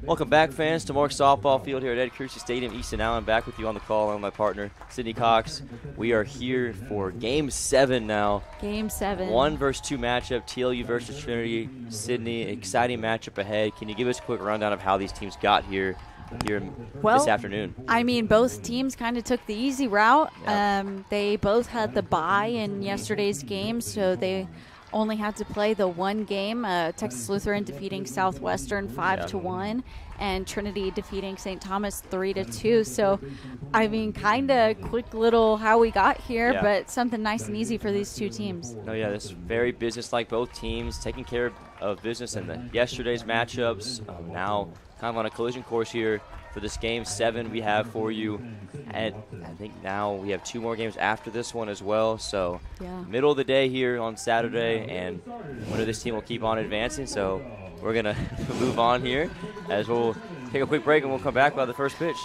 Welcome back, fans, to Mark Softball Field here at Ed Crucy Stadium, Easton Allen. Back with you on the call, along with my partner, Sydney Cox. We are here for Game 7 now. Game 7. 1 versus 2 matchup, TLU versus Trinity. Sydney, exciting matchup ahead. Can you give us a quick rundown of how these teams got here this afternoon? I mean, both teams kind of took the easy route. Yeah. They both had the bye in yesterday's game, so they only had to play the one game. Texas Lutheran defeating Southwestern 5-1, and Trinity defeating St. Thomas 3-2. So, I mean, kind of quick little how we got here, but something nice and easy for these two teams. Oh yeah, this is very business-like. Both teams taking care of business in yesterday's matchups. Now, kind of on a collision course here for this Game 7 we have for you. And I think now we have 2 more games after this one as well. So middle of the day here on Saturday, and winner this team will keep on advancing. So we're going to move on here as we'll take a quick break, and we'll come back by the first pitch.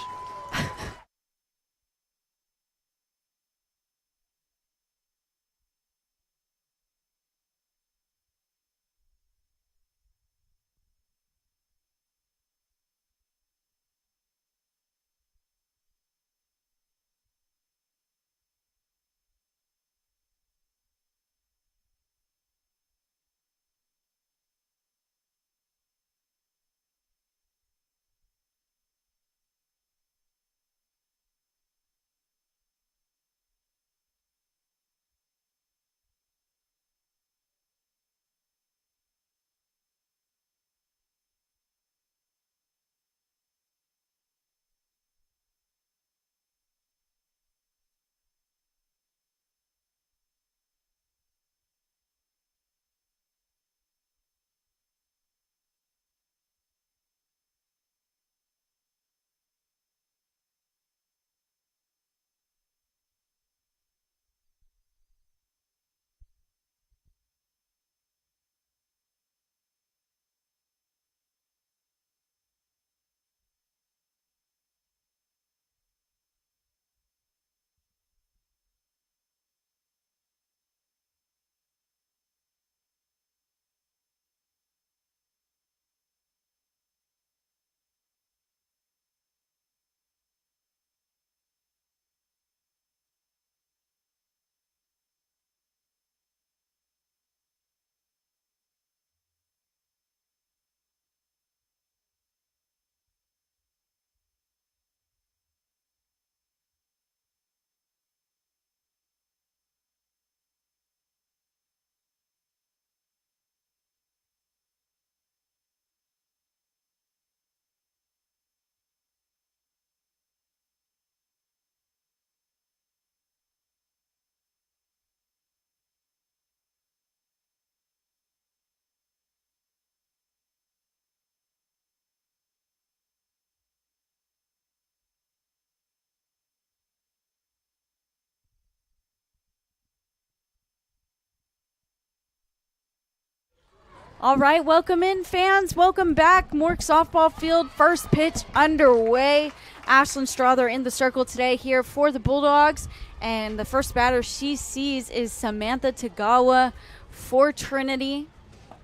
All right, welcome in, fans. Welcome back. Mork Softball Field, first pitch underway. Ashlyn Strother in the circle today here for the Bulldogs. And the first batter she sees is Samantha Tagawa for Trinity.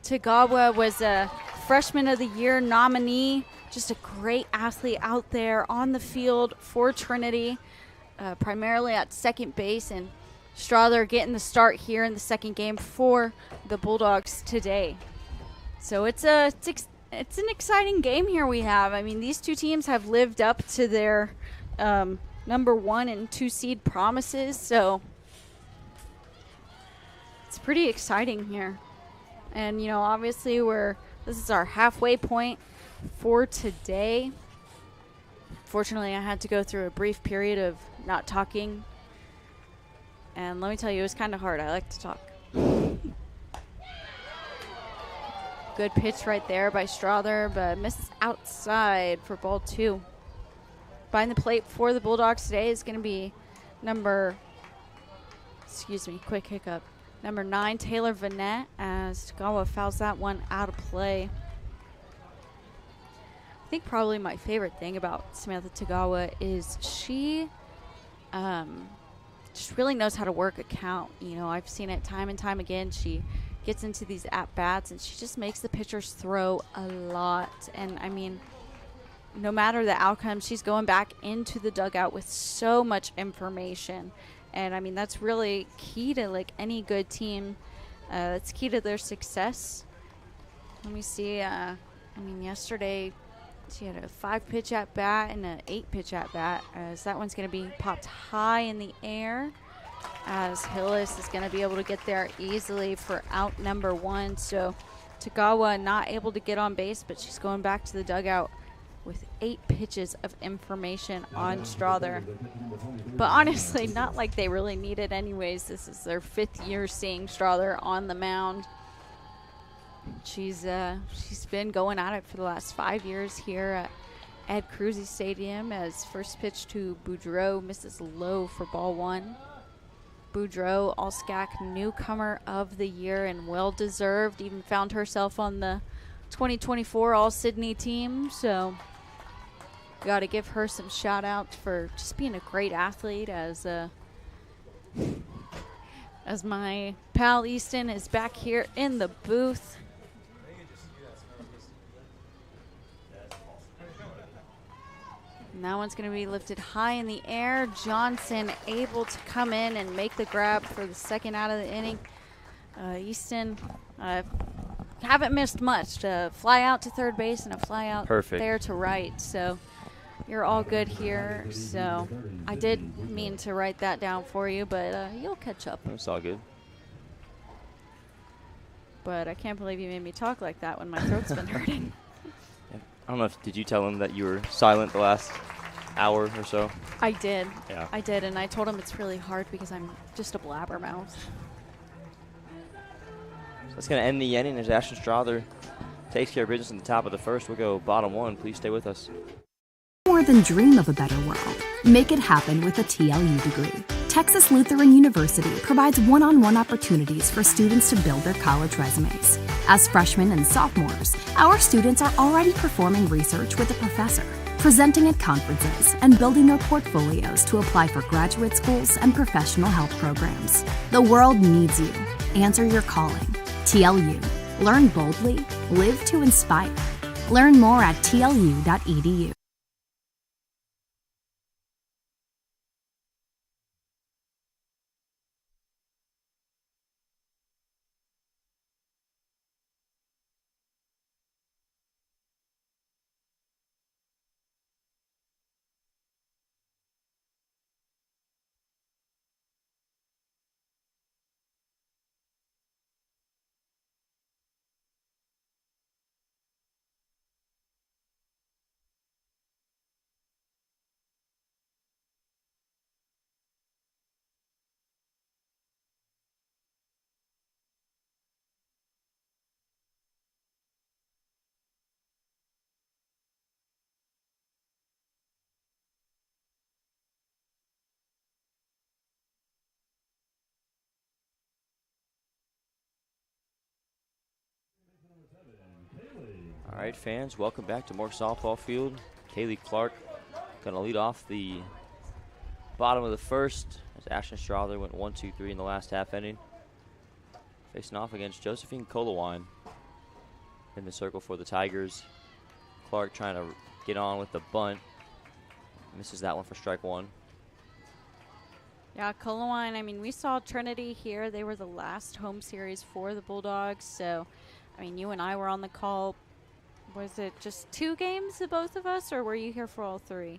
Tagawa was a Freshman of the Year nominee. Just a great athlete out there on the field for Trinity, primarily at second base. And Strother getting the start here in the second game for the Bulldogs today. So it's an exciting game here we have. I mean, these two teams have lived up to their number 1 and 2 seed promises, so it's pretty exciting here. And, you know, obviously this is our halfway point for today. Fortunately, I had to go through a brief period of not talking, and let me tell you, it was kind of hard. I like to talk. Good pitch right there by Strother, but misses outside for ball 2. Behind the plate for the Bulldogs today is going to be number 9, Taylor Vanette, as Tagawa fouls that one out of play. I think probably my favorite thing about Samantha Tagawa is she just really knows how to work a count. You know, I've seen it time and time again. She gets into these at-bats, and she just makes the pitchers throw a lot. And, I mean, no matter the outcome, she's going back into the dugout with so much information. And, I mean, that's really key to, like, any good team. That's key to their success. Let me see. I mean, yesterday she had a 5-pitch at-bat and an 8-pitch at-bat. So that one's going to be popped high in the air, as Hillis is going to be able to get there easily for out number 1. So Tagawa not able to get on base, but she's going back to the dugout with 8 pitches of information on Strother. But honestly, not like they really need it anyways. This is their 5th year seeing Strother on the mound. She's been going at it for the last 5 years here at Ed Cruzy Stadium, as first pitch to Boudreau misses low for ball 1. Boudreau, all SCAC newcomer of the year and well-deserved, even found herself on the 2024 All-Sydney team, so got to give her some shout-outs for just being a great athlete, as my pal Easton is back here in the booth. And that one's going to be lifted high in the air. Johnson able to come in and make the grab for the 2nd out of the inning. Easton haven't missed much. To fly out to third base and a fly out there to right. So you're all good here. So I did mean to write that down for you, but you'll catch up. It's all good. But I can't believe you made me talk like that when my throat's been hurting. I don't know did you tell him that you were silent the last hour or so? I did. Yeah. I did, and I told him it's really hard because I'm just a blabbermouth. So that's going to end the inning as Ashton Strother takes care of business in the top of the 1st. We'll go bottom 1. Please stay with us. More than dream of a better world. Make it happen with a TLU degree. Texas Lutheran University provides one-on-one opportunities for students to build their college resumes. As freshmen and sophomores, our students are already performing research with a professor, presenting at conferences, and building their portfolios to apply for graduate schools and professional health programs. The world needs you. Answer your calling. TLU. Learn boldly. Live to inspire. Learn more at tlu.edu. All right, fans, welcome back to Mork Softball Field. Kaylee Clark going to lead off the bottom of the 1st as Ashton Strother went 1-2-3 in the last half inning. Facing off against Josephine Colawine in the circle for the Tigers. Clark trying to get on with the bunt. Misses that one for strike 1. Yeah, Colawine, I mean, we saw Trinity here. They were the last home series for the Bulldogs. So, I mean, you and I were on the call. Was it just 2 games, the both of us, or were you here for all 3?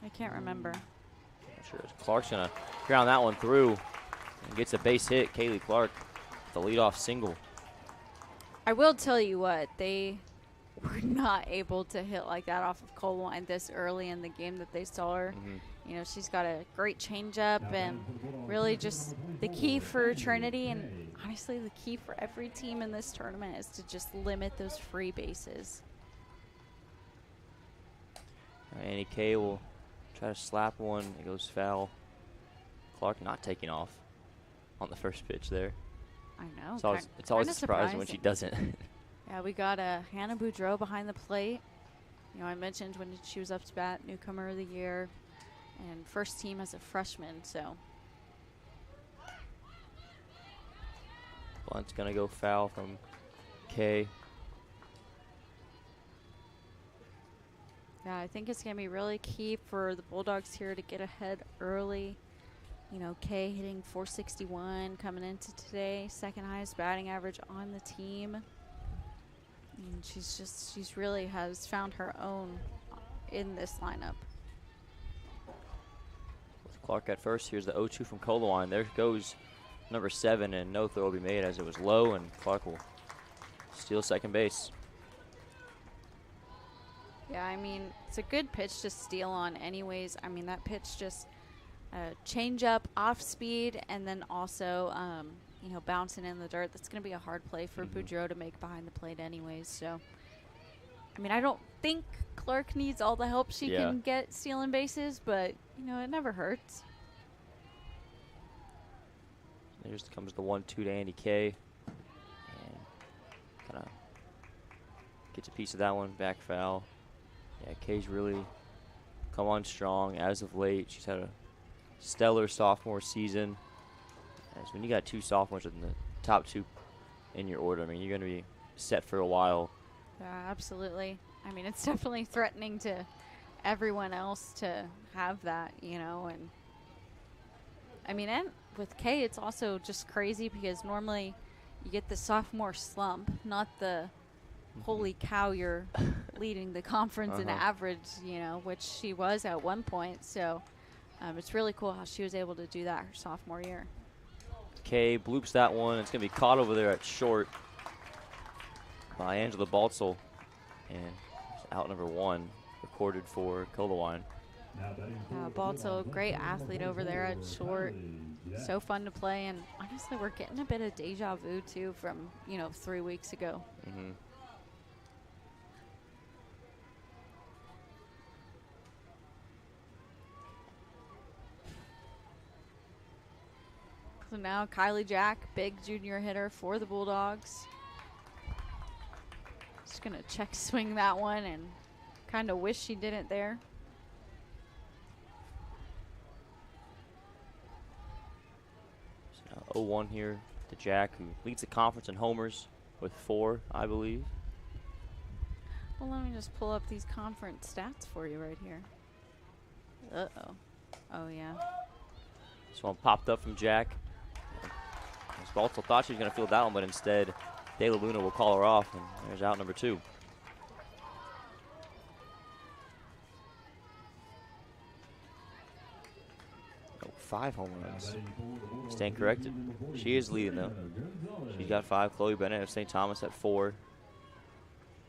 I can't remember. Not sure. Clark's going to ground that one through and gets a base hit. Kaylee Clark, the leadoff single. I will tell you what, they were not able to hit like that off of Colawine this early in the game that they saw her. You know, she's got a great changeup, and really just the key for Trinity, and honestly the key for every team in this tournament, is to just limit those free bases. Annie Kay will try to slap one. It goes foul. Clark not taking off on the first pitch there. I know. It's always surprising when she doesn't. Yeah, we got Hannah Boudreau behind the plate. You know, I mentioned when she was up to bat, newcomer of the year, and first team as a freshman. So Bunt's going to go foul from Kay. Yeah, I think it's going to be really key for the Bulldogs here to get ahead early. You know, Kay hitting .461 coming into today, second highest batting average on the team. And she's really has found her own in this lineup. With Clark at first, here's the 0-2 from Colawine. There goes number 7, and no throw will be made as it was low, and Clark will steal second base. Yeah, I mean, it's a good pitch to steal on anyways. I mean, that pitch just change up, off speed, and then also, you know, bouncing in the dirt. That's going to be a hard play for Boudreaux to make behind the plate anyways. So, I mean, I don't think Clark needs all the help she can get stealing bases, but, you know, it never hurts. There just comes the 1-2 to Andy Kay. And kind of gets a piece of that one, back foul. Yeah, Kay's really come on strong as of late. She's had a stellar sophomore season. As when you got 2 sophomores in the top 2 in your order, I mean, you're going to be set for a while. Yeah, absolutely. I mean, it's definitely threatening to everyone else to have that, you know. And I mean, and with Kay, it's also just crazy because normally you get the sophomore slump, not the holy cow, you're leading the conference in average, you know, which she was at one point. So it's really cool how she was able to do that her sophomore year. Kay bloops that one. It's going to be caught over there at short by Angela Baltzel. And out number 1 recorded for Colawine. Baltzel, great athlete over there at short. So fun to play. And honestly, we're getting a bit of deja vu, too, from, you know, 3 weeks ago. So now Kylie Jack, big junior hitter for the Bulldogs. Just going to check swing that one and kind of wish she didn't there. So now 0-1 here to Jack, who leads the conference in homers with 4, I believe. Well, let me just pull up these conference stats for you right here. Uh-oh. Oh, yeah. This one popped up from Jack. Baltzel thought she was going to field that one, but instead De La Luna will call her off, and there's out number 2. Oh, 5 home runs. Stand corrected. She is leading, though. She's got 5. Chloe Bennett of St. Thomas at 4.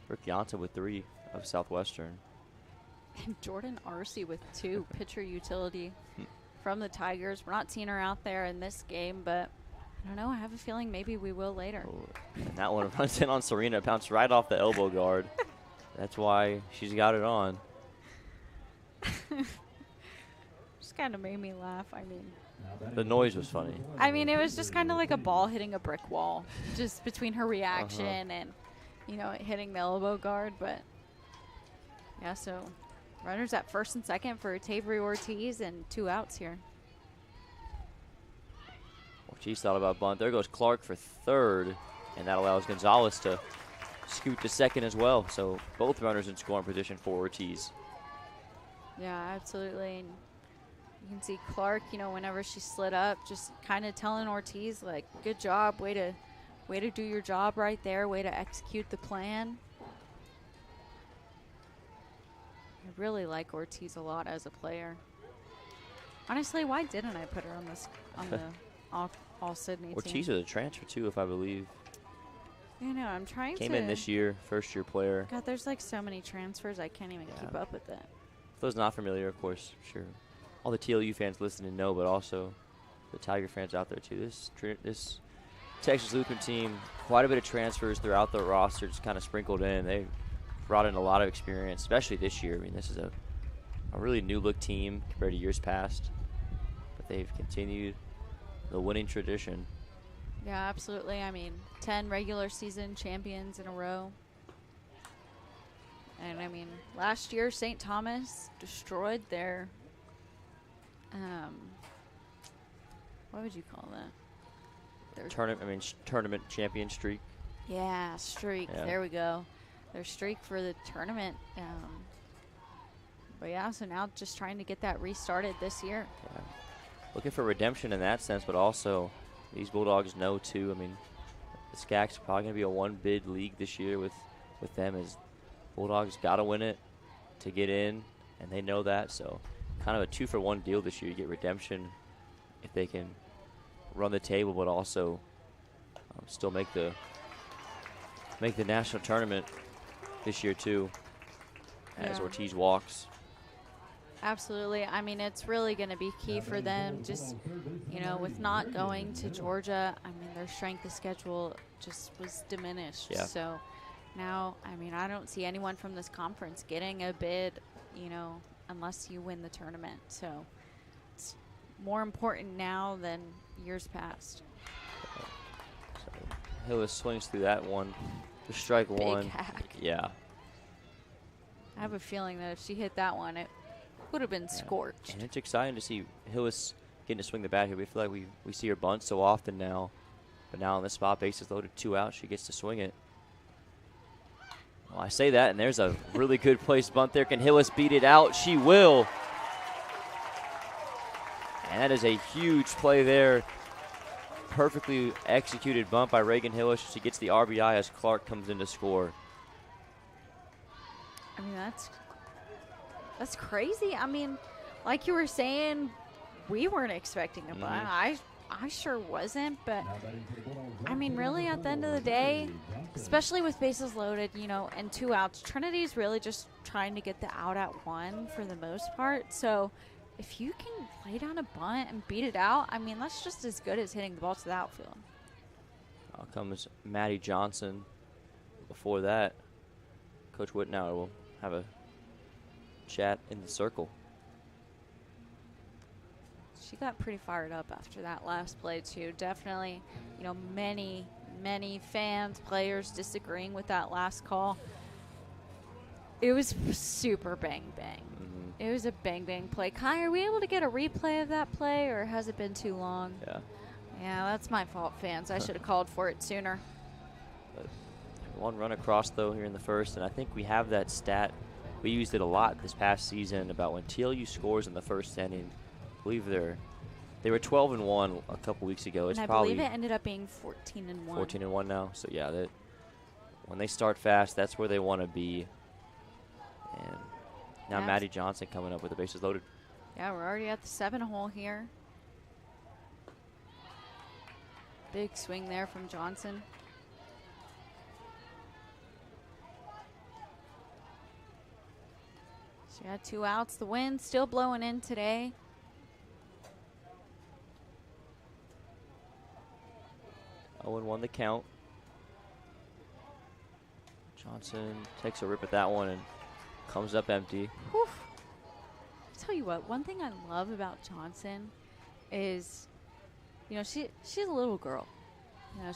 Rick Yanta with 3 of Southwestern. And Jordan Arcee with 2, pitcher utility from the Tigers. We're not seeing her out there in this game, but I don't know. I have a feeling maybe we will later. Oh, and that one runs in on Serena. Bounced right off the elbow guard. That's why she's got it on. Just kind of made me laugh. I mean, the noise was funny. I mean, it was just kind of like a ball hitting a brick wall, just between her reaction and, you know, it hitting the elbow guard. But, yeah, so runners at first and second for Tavery Ortiz and 2 outs here. Ortiz thought about bunt. There goes Clark for 3rd, and that allows Gonzalez to scoot to 2nd as well. So both runners in scoring position for Ortiz. Yeah, absolutely. And you can see Clark, you know, whenever she slid up, just kind of telling Ortiz, like, good job, way to do your job right there, way to execute the plan. I really like Ortiz a lot as a player. Honestly, why didn't I put her on this on the all Sydney team? Ortiz was a transfer too, if I believe. You know, I'm trying Came to. in this year, first-year player. God, there's like so many transfers, I can't even keep up with it. For those not familiar, of course, sure, all the TLU fans listening know, but also the Tiger fans out there too. This Texas Lutheran team, quite a bit of transfers throughout the roster, just kind of sprinkled in. They brought in a lot of experience, especially this year. I mean, this is a really new-look team compared to years past, but they've continued the winning tradition. Yeah, absolutely. I mean, 10 regular season champions in a row. And, I mean, last year St. Thomas destroyed their, what would you call that? tournament champion streak. Yeah, streak. Yeah. There we go. Their streak for the tournament. But yeah, so now just trying to get that restarted this year. Yeah. Looking for redemption in that sense, but also these Bulldogs know too. I mean, the SCAC's probably going to be a one-bid league this year with them, as Bulldogs got to win it to get in, and they know that. So kind of a 2-for-1 deal this year. You get redemption if they can run the table, but also still make the national tournament this year too, as Ortiz walks. Absolutely. I mean, it's really going to be key for them. Just, with not going to Georgia, I mean, their strength of schedule just was diminished. Yeah. So now, I mean, I don't see anyone from this conference getting a bid, unless you win the tournament. So it's more important now than years past. So Hillis swings through that one for strike one. Big hack. Yeah. I have a feeling that if she hit that one, it would have been scorched. And it's exciting to see Hillis getting to swing the bat here. We feel like we see her bunt so often now. But now in this spot, bases loaded, 2 out, she gets to swing it. Well, I say that, and there's a really good placed bunt there. Can Hillis beat it out? She will. And that is a huge play there. Perfectly executed bunt by Reagan Hillis. She gets the RBI as Clark comes in to score. I mean, that's crazy. I mean, like you were saying, we weren't expecting a bunt. I sure wasn't, but I mean, really, at the end of the day, especially with bases loaded, and 2 outs, Trinity's really just trying to get the out at 1 for the most part. So if you can lay down a bunt and beat it out, I mean, that's just as good as hitting the ball to the outfield. Out comes Maddie Johnson. Before that, Coach Whitnauer will have a chat in the circle. She got pretty fired up after that last play too. Definitely, many fans, players disagreeing with that last call. It was super bang bang. It was a bang bang play. Kai, are we able to get a replay of that play, or has it been too long? Yeah, that's my fault, fans. I should have called for it sooner. But 1 run across though here in the first, and I think we have that stat. We used it a lot this past season about when TLU scores in the first inning. I believe they were 12-1 a couple weeks ago. It's and I probably believe it ended up being 14-1. 14-1 now. So yeah, when they start fast, that's where they want to be. And now Maddie Johnson coming up with the bases loaded. Yeah, we're already at the 7-hole here. Big swing there from Johnson. She had 2 outs. The wind still blowing in today. Oh, and 1 the count. Johnson takes a rip at that one and comes up empty. Whew. I'll tell you what, one thing I love about Johnson is, she's a little girl.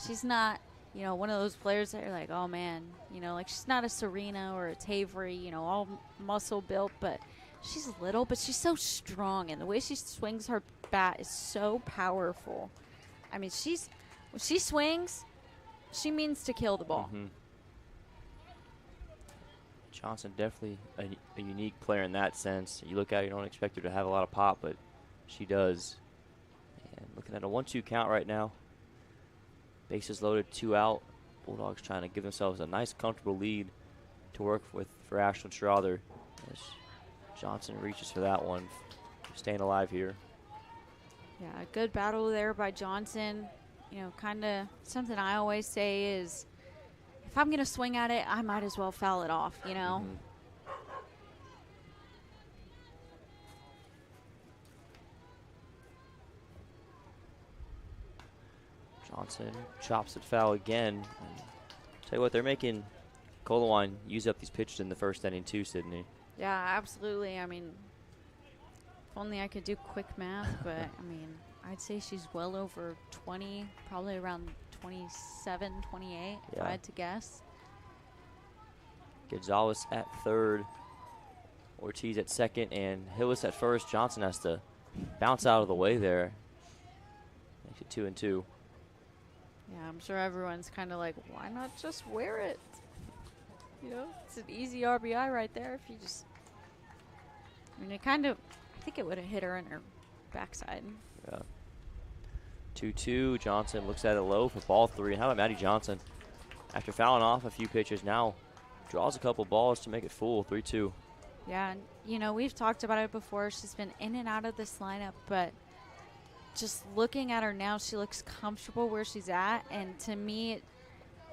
She's not, one of those players that you're like, oh man, like she's not a Serena or a Tavery, all muscle built, but she's little, but she's so strong, and the way she swings her bat is so powerful. I mean, when she swings, she means to kill the ball. Johnson definitely a unique player in that sense. You look at her, you don't expect her to have a lot of pop, but she does. And looking at a 1-2 count right now. Bases loaded, 2 out. Bulldogs trying to give themselves a nice, comfortable lead to work with for Ashlyn Strother. As Johnson reaches for that one, staying alive here. Yeah, a good battle there by Johnson. Kind of something I always say is, if I'm going to swing at it, I might as well foul it off, Johnson chops it foul again. And tell you what, they're making Colawine use up these pitches in the first inning too, Sydney. Yeah, absolutely. I mean, if only I could do quick math, but I mean, I'd say she's well over 20, probably around 27, 28, if I had to guess. Gonzalez at third, Ortiz at second, and Hillis at first. Johnson has to bounce out of the way there. Makes it 2-2. Yeah, I'm sure everyone's kind of like, why not just wear it? You know, it's an easy RBI right there if you just. I mean, I think it would have hit her in her backside. Yeah. 2-2. Johnson looks at it low for ball 3. And how about Maddie Johnson? After fouling off a few pitches, now draws a couple balls to make it full. 3-2. Yeah, and, you know, we've talked about it before. She's been in and out of this lineup, but just looking at her now, she looks comfortable where she's at. And to me,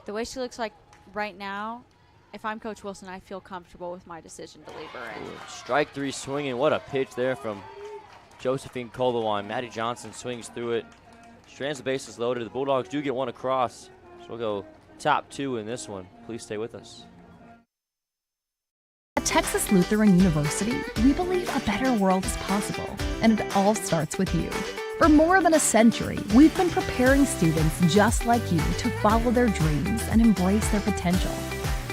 the way she looks like right now, if I'm Coach Wilson, I feel comfortable with my decision to leave her in. Ooh, strike 3 swinging. What a pitch there from Josephine Kolowan. Maddie Johnson swings through it. Strands the bases loaded. The Bulldogs do get one across. So we'll go top 2 in this one. Please stay with us. At Texas Lutheran University, we believe a better world is possible, and it all starts with you. For more than a century, we've been preparing students just like you to follow their dreams and embrace their potential.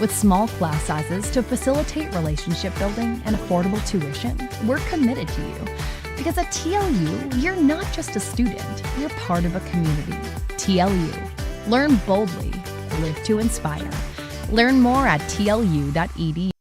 With small class sizes to facilitate relationship building and affordable tuition, we're committed to you. Because at TLU, you're not just a student, you're part of a community. TLU. Learn boldly, live to inspire. Learn more at tlu.edu.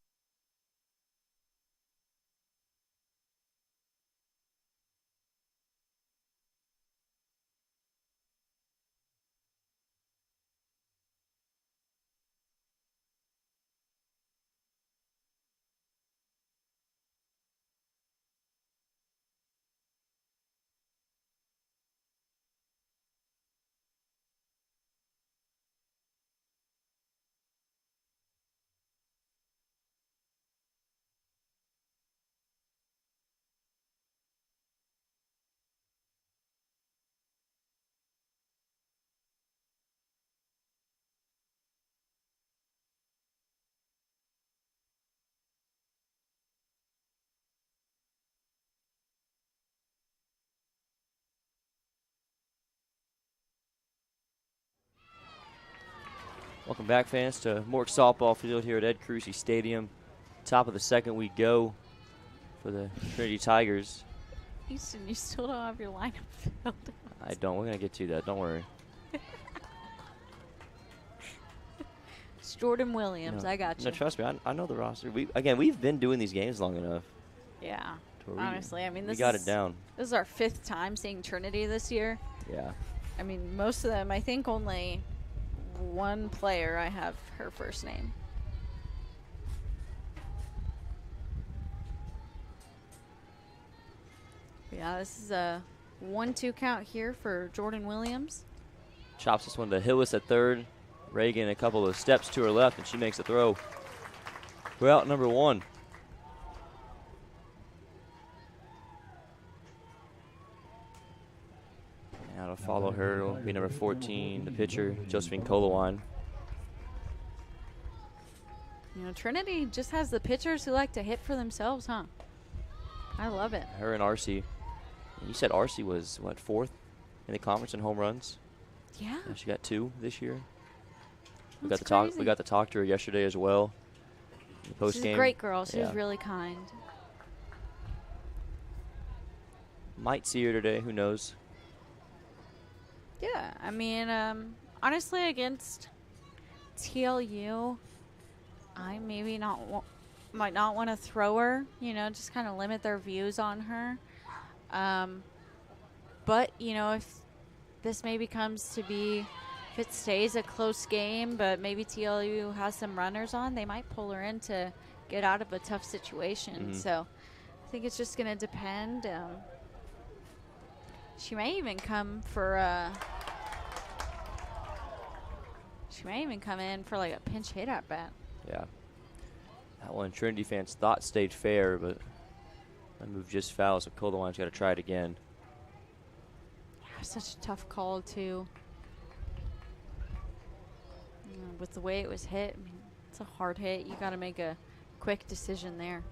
Welcome back, fans, to Mork Softball Field here at Ed Crucy Stadium. Top of the second we go for the Trinity Tigers. Houston, you still don't have your lineup filled. I don't. We're going to get to that. Don't worry. It's Jordan Williams. No, I got you. No, trust me. I know the roster. We've been doing these games long enough. Yeah. to Honestly, I mean, we got it down. This is our 5th time seeing Trinity this year. Yeah. I mean, most of them, I think only one player I have her first name. Yeah, this is a 1-2 count here for Jordan Williams. Chops this one to Hillis at third. Reagan a couple of steps to her left, and she makes the throw. We're out number 1. Now to follow her will be number 14, the pitcher, Josephine Kolowan. You know, Trinity just has the pitchers who like to hit for themselves, huh? I love it. Her and RC. You said RC was, what, 4th in the conference in home runs? Yeah. She got 2 this year. We That's got to talk to her yesterday as well. Post She's game. a great girl. She was really kind. Might see her today. Who knows? Yeah, I mean, honestly, against TLU, I maybe might not want to throw her. You know, just kind of limit their views on her. But you know, if this maybe comes to be, if it stays a close game, but maybe TLU has some runners on, they might pull her in to get out of a tough situation. So I think it's just going to depend. She may even come for she may even come in for like a pinch hit at bat. Yeah. That one Trinity fans thought stayed fair, but that move just foul, so Kolowan's got to try it again. Yeah, such a tough call too. With the way it was hit, I mean, it's a hard hit. You got to make a quick decision there.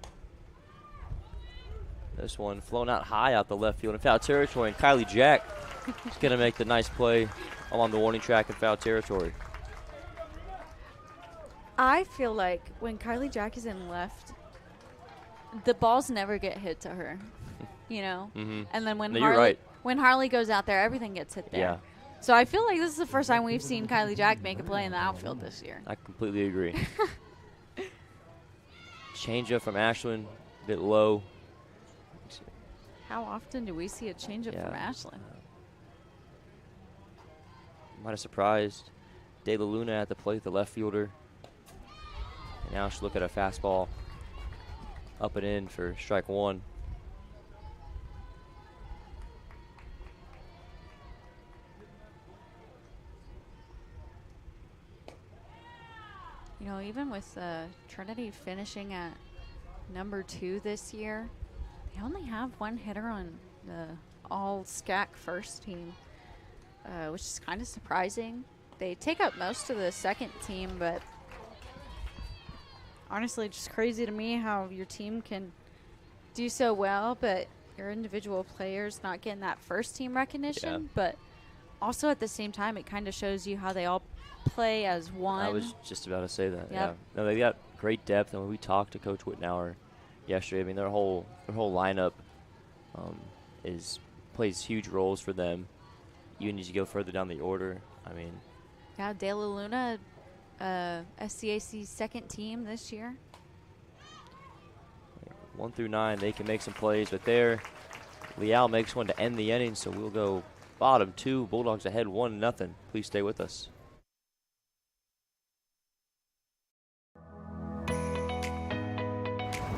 This one flown out high out the left field in foul territory, and Kylie Jack is going to make the nice play along the warning track in foul territory. I feel like when Kylie Jack is in left, the balls never get hit to her, you know? And then when No, you're right. when Harley goes out there, everything gets hit there. Yeah. So I feel like this is the first time we've seen Kylie Jack make a play in the outfield this year. I completely agree. Changeup from Ashlyn, a bit low. How often do we see a changeup from Ashlyn? Might have surprised De La Luna at the plate, the left fielder. And now she'll look at a fastball up and in for strike one. You know, even with Trinity finishing at number 2 this year, they only have one hitter on the all SCAC first team, which is kind of surprising. They take up most of the second team, but honestly, just crazy to me how your team can do so well, but your individual players not getting that first team recognition. But also at the same time, it kind of shows you how they all play as one. I was just about to say that. Yep. Yeah. No, they got great depth, and when we talked to Coach Whitnauer yesterday, I mean, their whole lineup plays huge roles for them. Even as you go further down the order, I mean. Yeah, De La Luna, SCAC's second team this year. 1 through 9, they can make some plays, but there, Leal makes one to end the inning, so we'll go bottom 2. Bulldogs ahead 1-0. Please stay with us.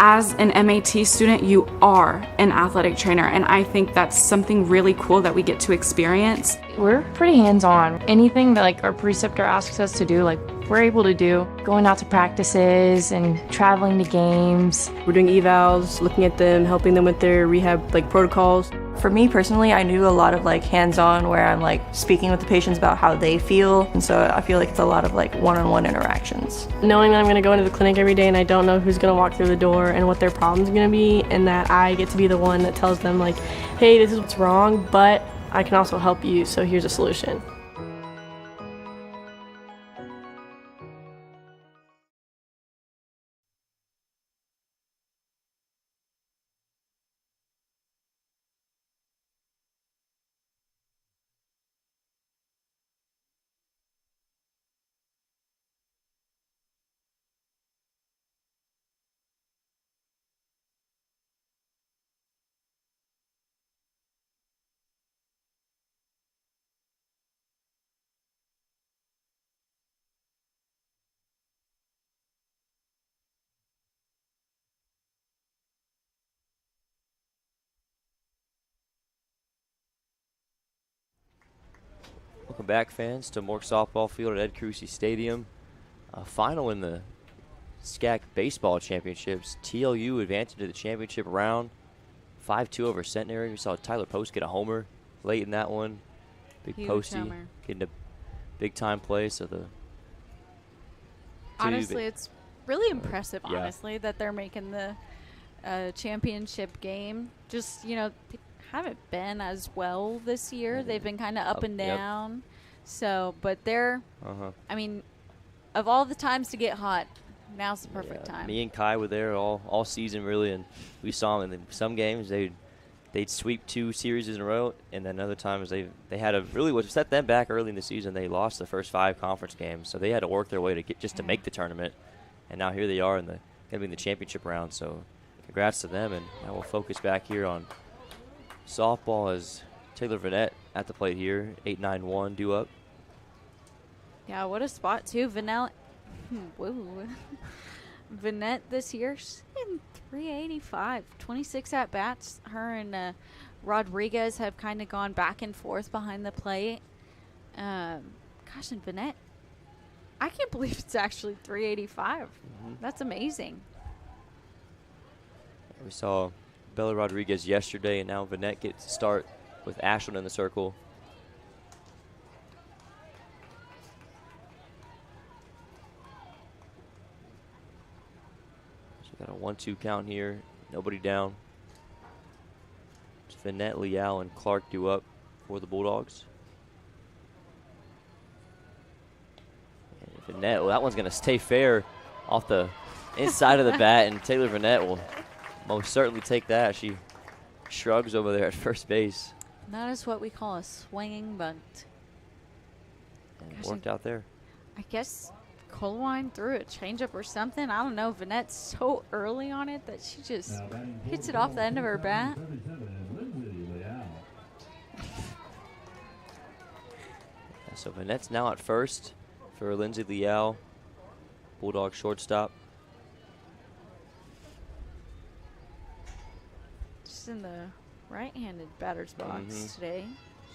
As an MAT student, you are an athletic trainer, and I think that's something really cool that we get to experience. We're pretty hands-on. Anything that like our preceptor asks us to do, like we're able to do. Going out to practices and traveling to games. We're doing evals, looking at them, helping them with their rehab like protocols. For me personally, I do a lot of like hands-on where I'm like speaking with the patients about how they feel. And so I feel like it's a lot of like one-on-one interactions. Knowing that I'm going to go into the clinic every day and I don't know who's going to walk through the door and what their problem's going to be, and that I get to be the one that tells them like, hey, this is what's wrong, but I can also help you, so here's a solution. Welcome back, fans, to Mork Softball Field at Ed Carusi Stadium. Final in the SCAC Baseball Championships. TLU advanced to the championship round, 5-2 over Centenary. We saw Tyler Post get a homer late in that one. Big Huge Posty homer. getting a big-time play. So Honestly, it's really impressive, honestly, that they're making the championship game. Just, you know, they haven't been as well this year. They've been kind of up and down. So, but they're, I mean, of all the times to get hot, now's the perfect time. Me and Kai were there all season, really, and we saw them. And in some games, they'd sweep 2 series in a row, and then other times they had what set them back early in the season. They lost the first 5 conference games, so they had to work their way to get to make the tournament. And now here they are going to be in the championship round. So congrats to them, and now we'll focus back here on softball as Taylor Vanette at the plate here, 8-9-1 due up. Yeah, what a spot too, Vanette. Whoa. Vanette this year, she's in 385, 26 at bats. Her and Rodriguez have kind of gone back and forth behind the plate. Gosh, and Vanette, I can't believe it's actually 385. That's amazing. We saw Bella Rodriguez yesterday, and now Vanette gets to start with Ashland in the circle. So we got a 1-2 count here. Nobody down. It's Vanette, Leal, and Clark due up for the Bulldogs. And Vanette, well, that one's going to stay fair off the inside of the bat, and Taylor Vanette will most certainly take that. She shrugs over there at first base. That is what we call a swinging bunt. And worked out there. I guess Colwine threw a changeup or something. I don't know. Vanette's so early on it that she just hits it off the end of her bat. So Vanette's now at first for Lindsay Leal, Bulldog shortstop. She's in the right-handed batter's box today.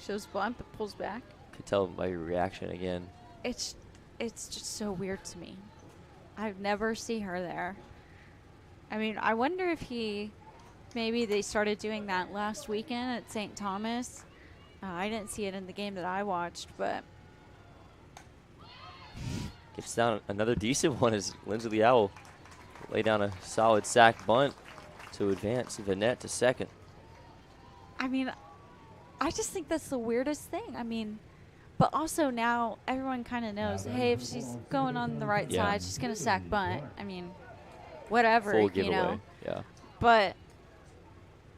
Shows bunt but pulls back. Could tell by your reaction again. It's just so weird to me. I've never seen her there. I mean, I wonder if maybe they started doing that last weekend at St. Thomas. I didn't see it in the game that I watched, but Gets down another decent one as Lindsay Leal lay down a solid sack bunt to advance Vanette to second. I mean, I just think that's the weirdest thing. I mean, but also now everyone kind of knows, hey, if she's going on the right side, she's going to sack bunt. I mean, whatever, Full giveaway. you know. Yeah. But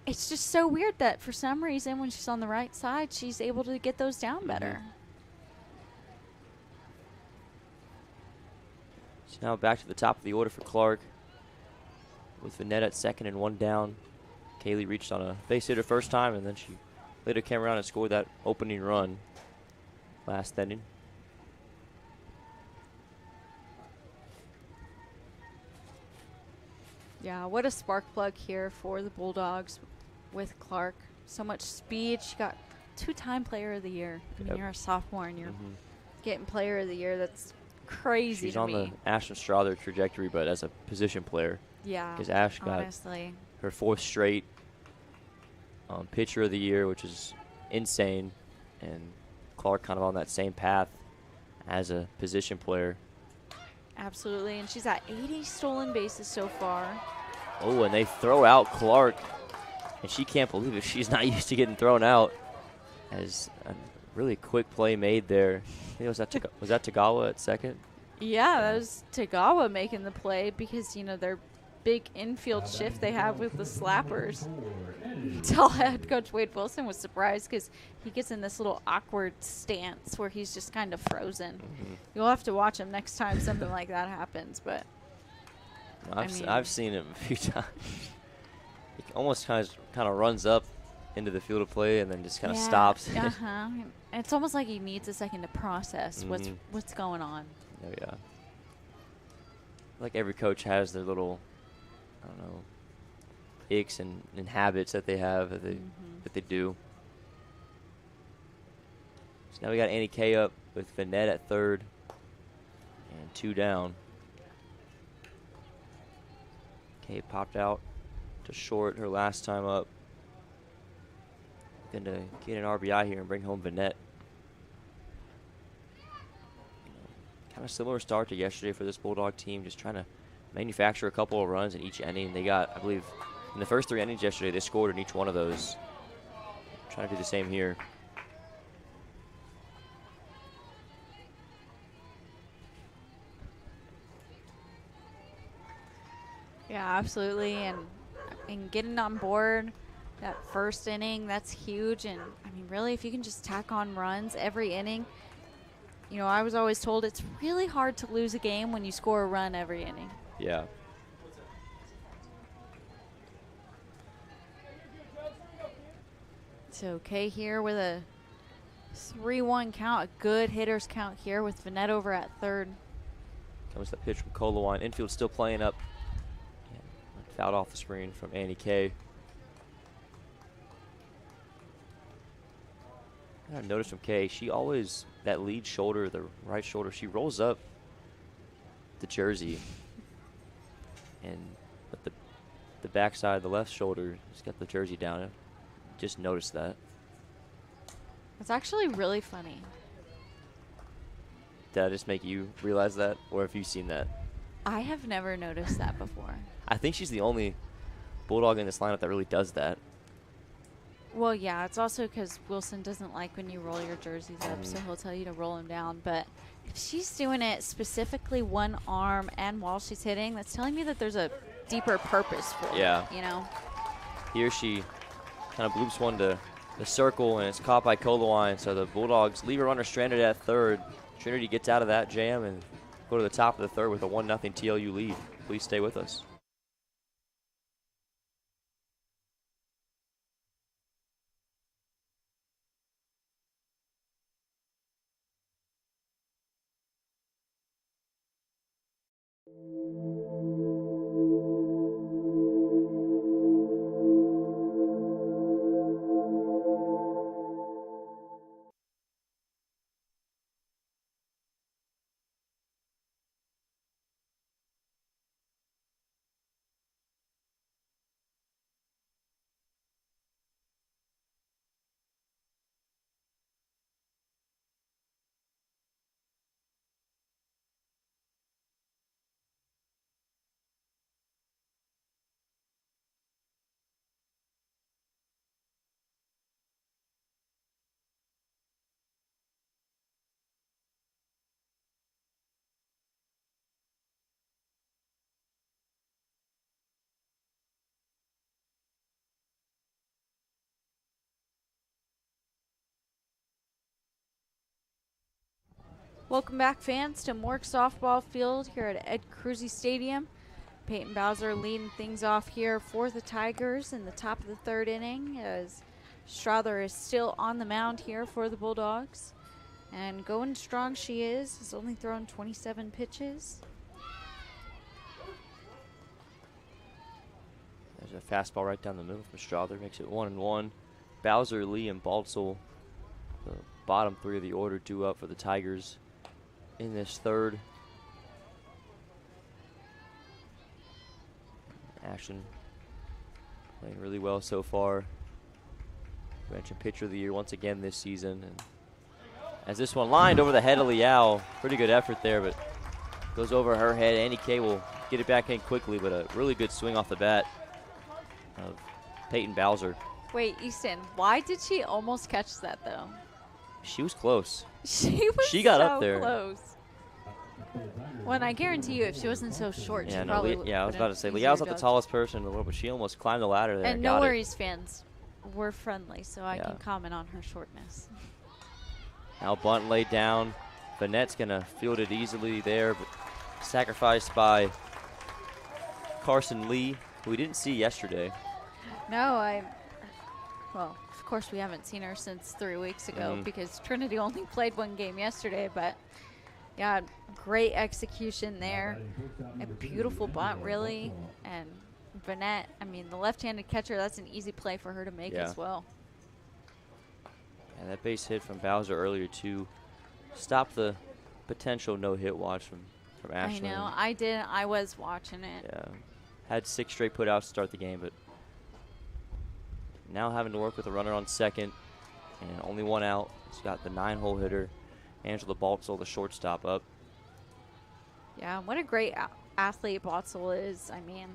it's just so weird that for some reason when she's on the right side, she's able to get those down better. So now back to the top of the order for Clark. With Vanette at second and one down. Kaylee reached on a base hit her first time, and then she later came around and scored that opening run last inning. Yeah, what a spark plug here for the Bulldogs with Clark. So much speed. She got 2-time player of the year. I mean, you're a sophomore and you're getting player of the year. That's crazy She's to on me. the Ashton Strother trajectory, but as a position player. Yeah, because Ash got honestly her fourth straight pitcher of the year, which is insane. And Clark kind of on that same path as a position player. Absolutely, and she's at 80 stolen bases so far. Oh, and they throw out Clark, and she can't believe it. She's not used to getting thrown out. As a really quick play made there. I think was that Tagawa at second? Yeah, that was Tagawa making the play because, you know, their big infield shift they have with the slappers. Until head coach Wade Wilson was surprised because he gets in this little awkward stance where he's just kind of frozen. You'll have to watch him next time something like that happens. But I've seen him a few times. He almost kind of runs up into the field of play and then just kind of stops. It's almost like he needs a second to process what's going on. Oh yeah. Like every coach has their little, I don't know, icks and habits that they have that they do. So now we got Annie Kay up with Vanette at third and 2 down. Kay popped out to short her last time up. Going to get an RBI here and bring home Vanette. Kind of similar start to yesterday for this Bulldog team, just trying to manufacture a couple of runs in each inning. They got, I believe, in the first 3 innings yesterday, they scored in each one of those. Trying to do the same here. Yeah, absolutely, and getting on board that first inning, that's huge. And I mean, really, if you can just tack on runs every inning, you know, I was always told it's really hard to lose a game when you score a run every inning. Yeah. It's okay here with a 3-1 count, a good hitter's count here with Vanette over at third. Comes the pitch from Colawine. Infield still playing up. And fouled off the screen from Annie Kay. I noticed from Kay, she always, that lead shoulder, the right shoulder, she rolls up the jersey. And but the backside, the left shoulder, has got the jersey down. I just noticed that. It's actually really funny. Did I just make you realize that? Or have you seen that? I have never noticed that before. I think she's the only Bulldog in this lineup that really does that. Well, yeah, it's also because Wilson doesn't like when you roll your jerseys up, so he'll tell you to roll them down. But if she's doing it specifically one arm and while she's hitting, that's telling me that there's a deeper purpose for it, you know? Here she kind of bloops one to the circle, and it's caught by Colawine. So the Bulldogs leave a runner stranded at third. Trinity gets out of that jam and go to the top of the third with a 1-0 TLU lead. Please stay with us. Welcome back, fans, to Mork Softball Field here at Ed Cruzy Stadium. Peyton Bowser leading things off here for the Tigers in the top of the third inning, as Strother is still on the mound here for the Bulldogs. And going strong she is. Has only thrown 27 pitches. There's a fastball right down the middle from Strother. Makes it 1-1. Bowser, Lee, and Baltzel, the bottom three of the order, due up for the Tigers in this third. Ashton playing really well so far. Mentioned pitcher of the year once again this season. And as this one lined over the head of Liao, pretty good effort there, but goes over her head. Annie Kay will get it back in quickly, but a really good swing off the bat of Peyton Bowser. Wait, Easton, why did she almost catch that, though? She was close. She got so up there. Close. Well, I guarantee you, if she wasn't so short, Yeah, she no, probably I was about to say, Liao's not the tallest person in the world, but she almost climbed the ladder there. And no worries, fans. We're friendly, so I Yeah. can comment on her shortness. Now bunt laid down. Vanette's going to field it easily there, but sacrificed by Carson Lee, who we didn't see yesterday. No, well, of course we haven't seen her since 3 weeks ago because Trinity only played one game yesterday, but yeah, great execution there. A beautiful bunt, really. And Vanette, I mean, the left-handed catcher, that's an easy play for her to make as well. And that base hit from Bowser earlier to stop the potential no-hit watch from Ashley. I know, I did. I was watching it. Yeah, had 6 straight putouts to start the game, but now having to work with a runner on second and only one out. He's got the 9-hole hitter, Angela Baltzel, the shortstop, up. Yeah, what a great athlete Baltzel is. I mean,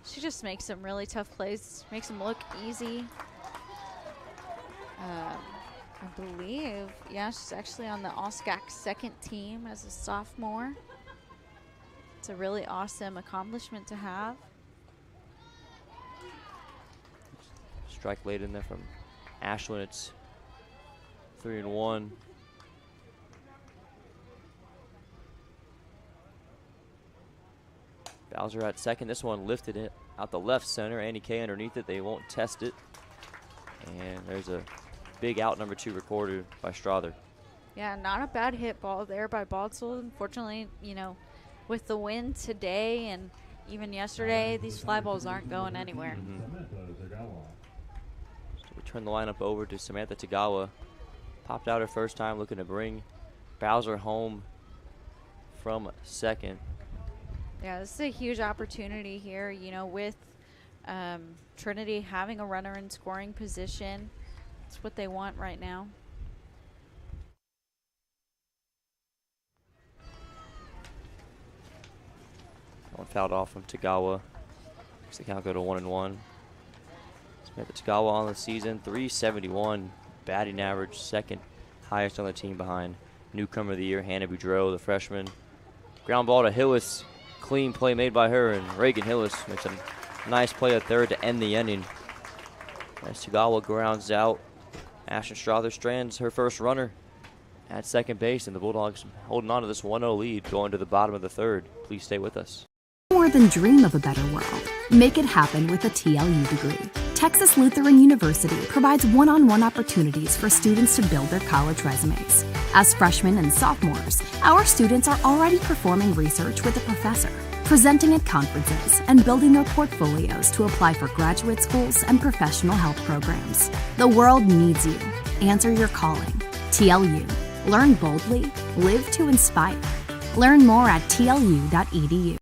she just makes some really tough plays, makes them look easy. I believe, yeah, she's actually on the SCAC second team as a sophomore. It's a really awesome accomplishment to have. Strike late in there from Ashlyn. It's 3-1. Bowser at second. This one lifted it out the left center. Annie Kay underneath it. They won't test it. And there's a big out, number 2, recorded by Strother. Yeah, not a bad hit ball there by Baltzel. Unfortunately, you know, with the wind today and even yesterday, these fly balls aren't going anywhere. So we turn the lineup over to Samantha Tagawa. Popped out her first time, looking to bring Bowser home from second. Yeah, this is a huge opportunity here, you know, with Trinity having a runner in scoring position. It's what they want right now. One fouled off from Tagawa. Makes the count go to 1-1. Samantha Tagawa on the season, 371 batting average, second highest on the team behind newcomer of the year, Hannah Boudreau, the freshman. Ground ball to Hillis. Clean play made by her, and Reagan Hillis makes a nice play at third to end the inning. As Tagawa grounds out, Ashton Strother strands her first runner at second base, and the Bulldogs holding on to this 1-0 lead going to the bottom of the third. Please stay with us. More than dream of a better world. Make it happen with a TLU degree. Texas Lutheran University provides one-on-one opportunities for students to build their college resumes. As freshmen and sophomores, our students are already performing research with a professor, presenting at conferences, and building their portfolios to apply for graduate schools and professional health programs. The world needs you. Answer your calling. TLU. Learn boldly. Live to inspire. Learn more at tlu.edu.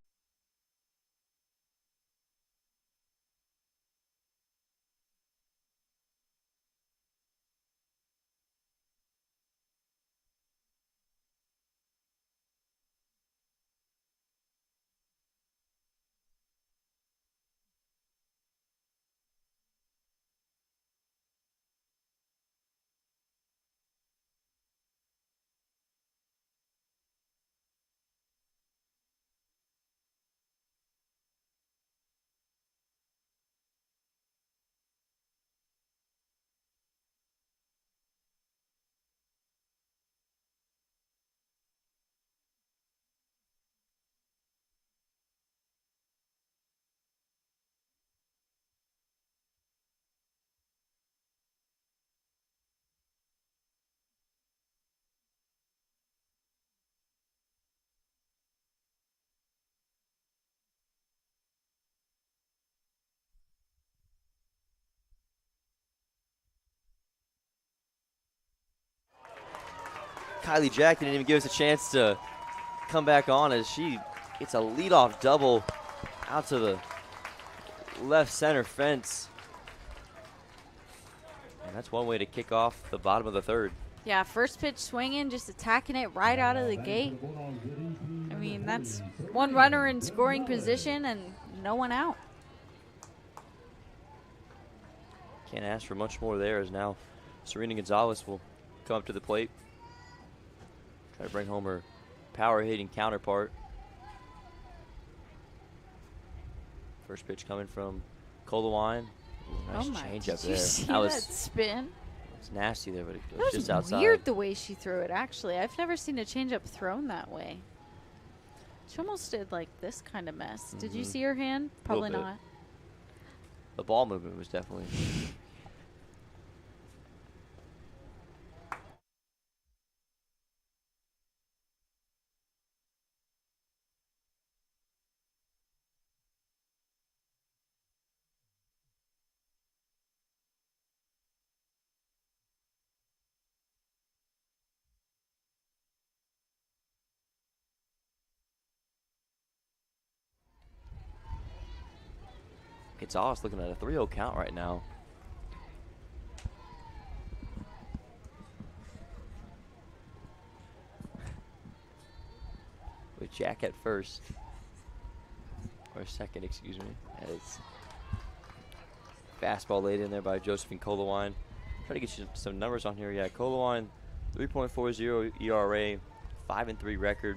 Kylie Jack didn't even give us a chance to come back on as she gets a leadoff double out to the left center fence. And that's one way to kick off the bottom of the third. Yeah, first pitch swinging, just attacking it right out of the gate. I mean, that's one runner in scoring position and no one out. Can't ask for much more there as now Serena Gonzalez will come up to the plate. Try to bring home her power-hitting counterpart. First pitch coming from Colawine. Nice change up did there. You see that spin? It's nasty there, but it That was was just outside. weird the way she threw it, actually. I've never seen a changeup thrown that way. She almost did like this kind of mess. Did you see her hand? Probably bit. not. The ball movement was definitely. Gonzalez looking at a 3-0 count right now. With Jack at first. Or second, excuse me. As fastball laid in there by Josephine Colawine. Try to get you some numbers on here. Yeah, Colawine, 3.40 ERA, 5-3 record,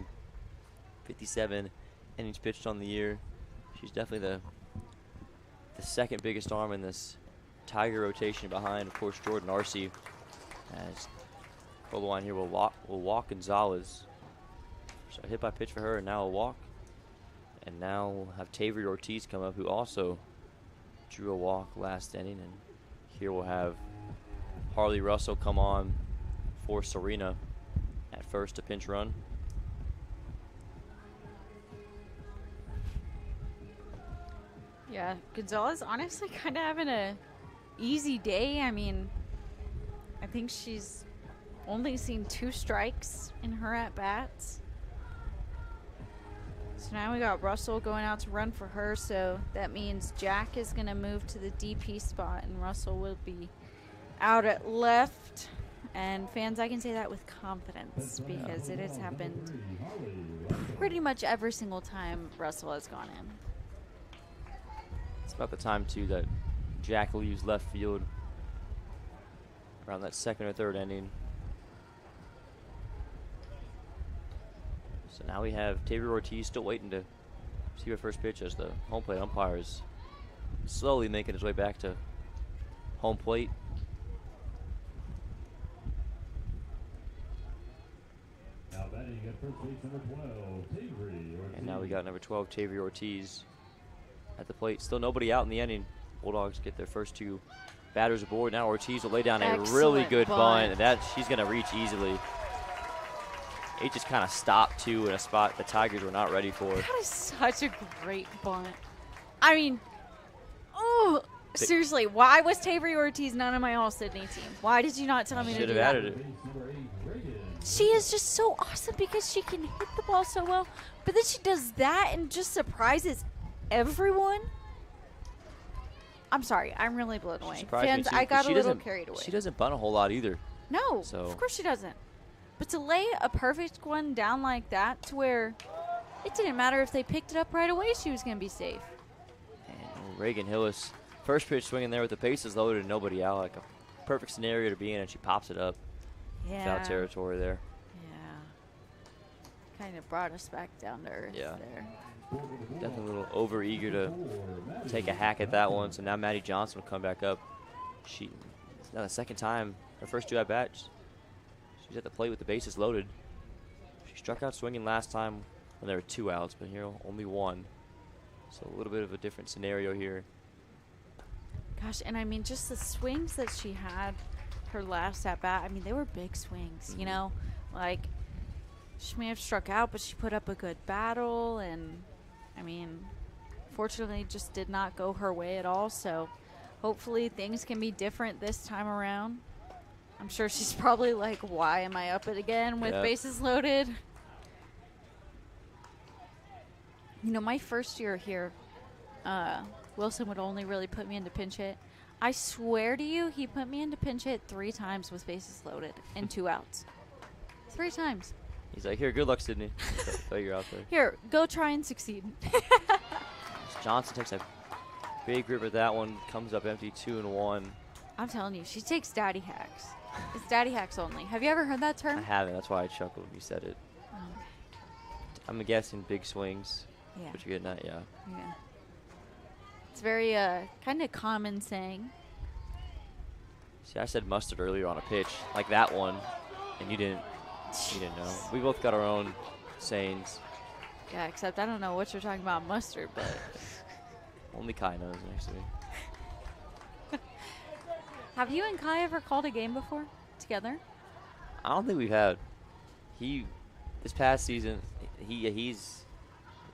57 innings pitched on the year. She's definitely the second biggest arm in this Tiger rotation behind, of course, Jordan Arce. As Colawine here will walk Gonzalez. So a hit by pitch for her, and now a walk. And now we'll have Tavery Ortiz come up, who also drew a walk last inning. And here we'll have Harley Russell come on for Serena at first to pinch run. Yeah, Gonzalez honestly kind of having a easy day. I mean, I think she's only seen 2 strikes in her at-bats. So now we got Russell going out to run for her, so that means Jack is going to move to the DP spot, and Russell will be out at left. And fans, I can say that with confidence because it has happened pretty much every single time Russell has gone in. It's about the time, too, that Jack leaves left field around that second or third inning. So now we have Tavery Ortiz still waiting to see her first pitch as the home plate umpire is slowly making his way back to home plate. And now we got number 12, Tavier Ortiz, at the plate. Still nobody out in the inning. Bulldogs get their first 2 batters aboard. Now Ortiz will lay down a really good bunt. And she's going to reach easily. It just kind of stopped, too, in a spot the Tigers were not ready for. That is such a great bunt. I mean, oh, seriously, why was Tavier Ortiz not on my All-Sydney team? Why did you not tell me to do that? Should have added it. She is just so awesome because she can hit the ball so well, but then she does that and just surprises everyone. I'm sorry, I'm really blown away. Fans, I got a little carried away. She doesn't bunt a whole lot either. No, of course she doesn't. But to lay a perfect one down like that to where it didn't matter if they picked it up right away, she was going to be safe. And Reagan Hillis, first pitch swinging there with the bases loaded and nobody out. Like a perfect scenario to be in, and she pops it up. Yeah. Foul territory there. Yeah. Kind of brought us back down to earth there. Definitely a little over-eager to take a hack at that one. So now Maddie Johnson will come back up. It's now the second time, her first 2 at-bats. She's at the plate with the bases loaded. She struck out swinging last time when there were 2 outs, but here only 1. So a little bit of a different scenario here. Gosh, and I mean, just the swings that she had her last at-bat, I mean, they were big swings, you know? Like, she may have struck out, but she put up a good battle, and, I mean, fortunately just did not go her way at all, so hopefully things can be different this time around. I'm sure she's probably like, why am I up it again with bases loaded? You know, my first year here, Wilson would only really put me into pinch hit. I swear to you, he put me into pinch hit 3 times with bases loaded and 2 outs. 3 times. He's like, here, good luck, Sydney. Throw you out there. Here, go try and succeed. Johnson takes a big grip at that one. Comes up empty, 2-1. I'm telling you, she takes daddy hacks. It's daddy hacks only. Have you ever heard that term? I haven't. That's why I chuckled when you said it. Okay. I'm guessing big swings. Yeah. But you're getting that, yeah. Yeah. It's very kind of common saying. See, I said mustard earlier on a pitch, like that one, and you didn't know. We both got our own sayings. Yeah, except I don't know what you're talking about mustard, but Only Kai knows, actually. have you and Kai ever called a game before together? I don't think we've had. This past season, he's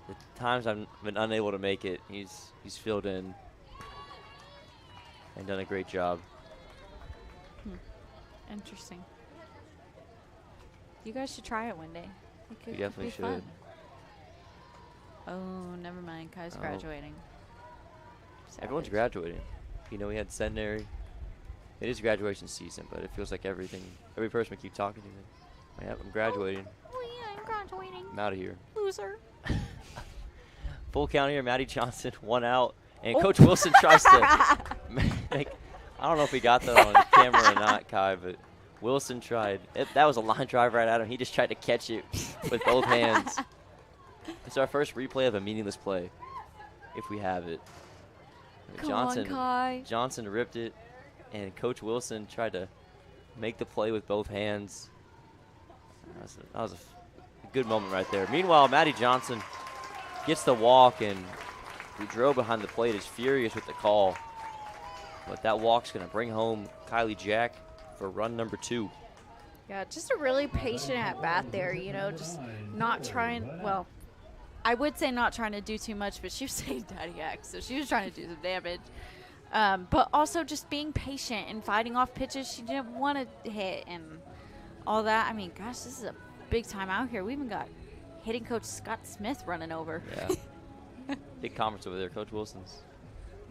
the times I've been unable to make it, he's filled in and done a great job. Interesting. You guys should try it one day. We definitely should. Fun. Oh, never mind. Kai's graduating. Everyone's graduating. You know, we had seminary. It is graduation season, but it feels like every person we keep talking to, I'm graduating. Oh yeah, I'm graduating. I'm out of here. Loser. Full count here. Maddie Johnson, 1 out. And Coach Wilson tries to make, I don't know if we got that on camera or not, Kai, but Wilson tried. That was a line drive right at him. He just tried to catch it with both hands. It's our first replay of a meaningless play, if we have it. Come on, Kai. Johnson ripped it, and Coach Wilson tried to make the play with both hands. That was a good moment right there. Meanwhile, Maddie Johnson gets the walk, and Boudreaux behind the plate is furious with the call. But that walk's going to bring home Kylie Jack for run number 2. Yeah, just a really patient at-bat there, you know, just not trying, well, I would say not trying to do too much, but she was saying daddy X, so she was trying to do some damage. But also just being patient and fighting off pitches she didn't want to hit and all that. I mean, gosh, this is a big time out here. We even got hitting coach Scott Smith running over. Yeah. Big conference over there. Coach Wilson's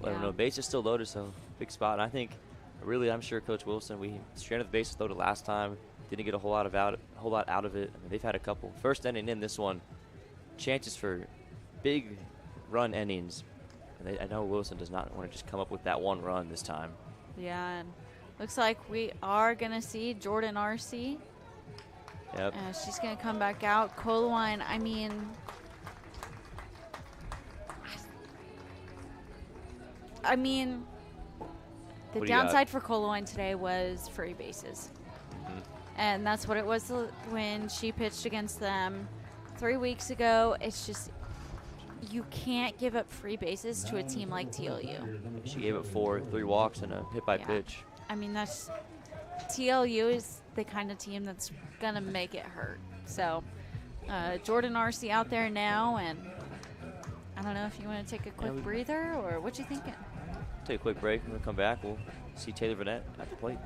let him know base is still loaded, so big spot. And I think, really, I'm sure Coach Wilson, we stranded the bases loaded last time. Didn't get a whole lot out of it. I mean, they've had a couple. First inning in this one. Chances for big run innings. And I know Wilson does not want to just come up with that 1 run this time. Yeah, and looks like we are going to see Jordan R.C. Yep. She's going to come back out. Colwine, I mean, the downside for Colwine today was free bases. And that's what it was when she pitched against them 3 weeks ago. It's just, you can't give up free bases to a team like TLU. She gave up 3 walks and a hit by pitch. I mean, that's TLU is the kind of team that's going to make it hurt. So Jordan Arcee out there now, and I don't know if you want to take a quick breather or what you thinking? Take a quick break. When we come back, we'll see Taylor Vanette at the plate.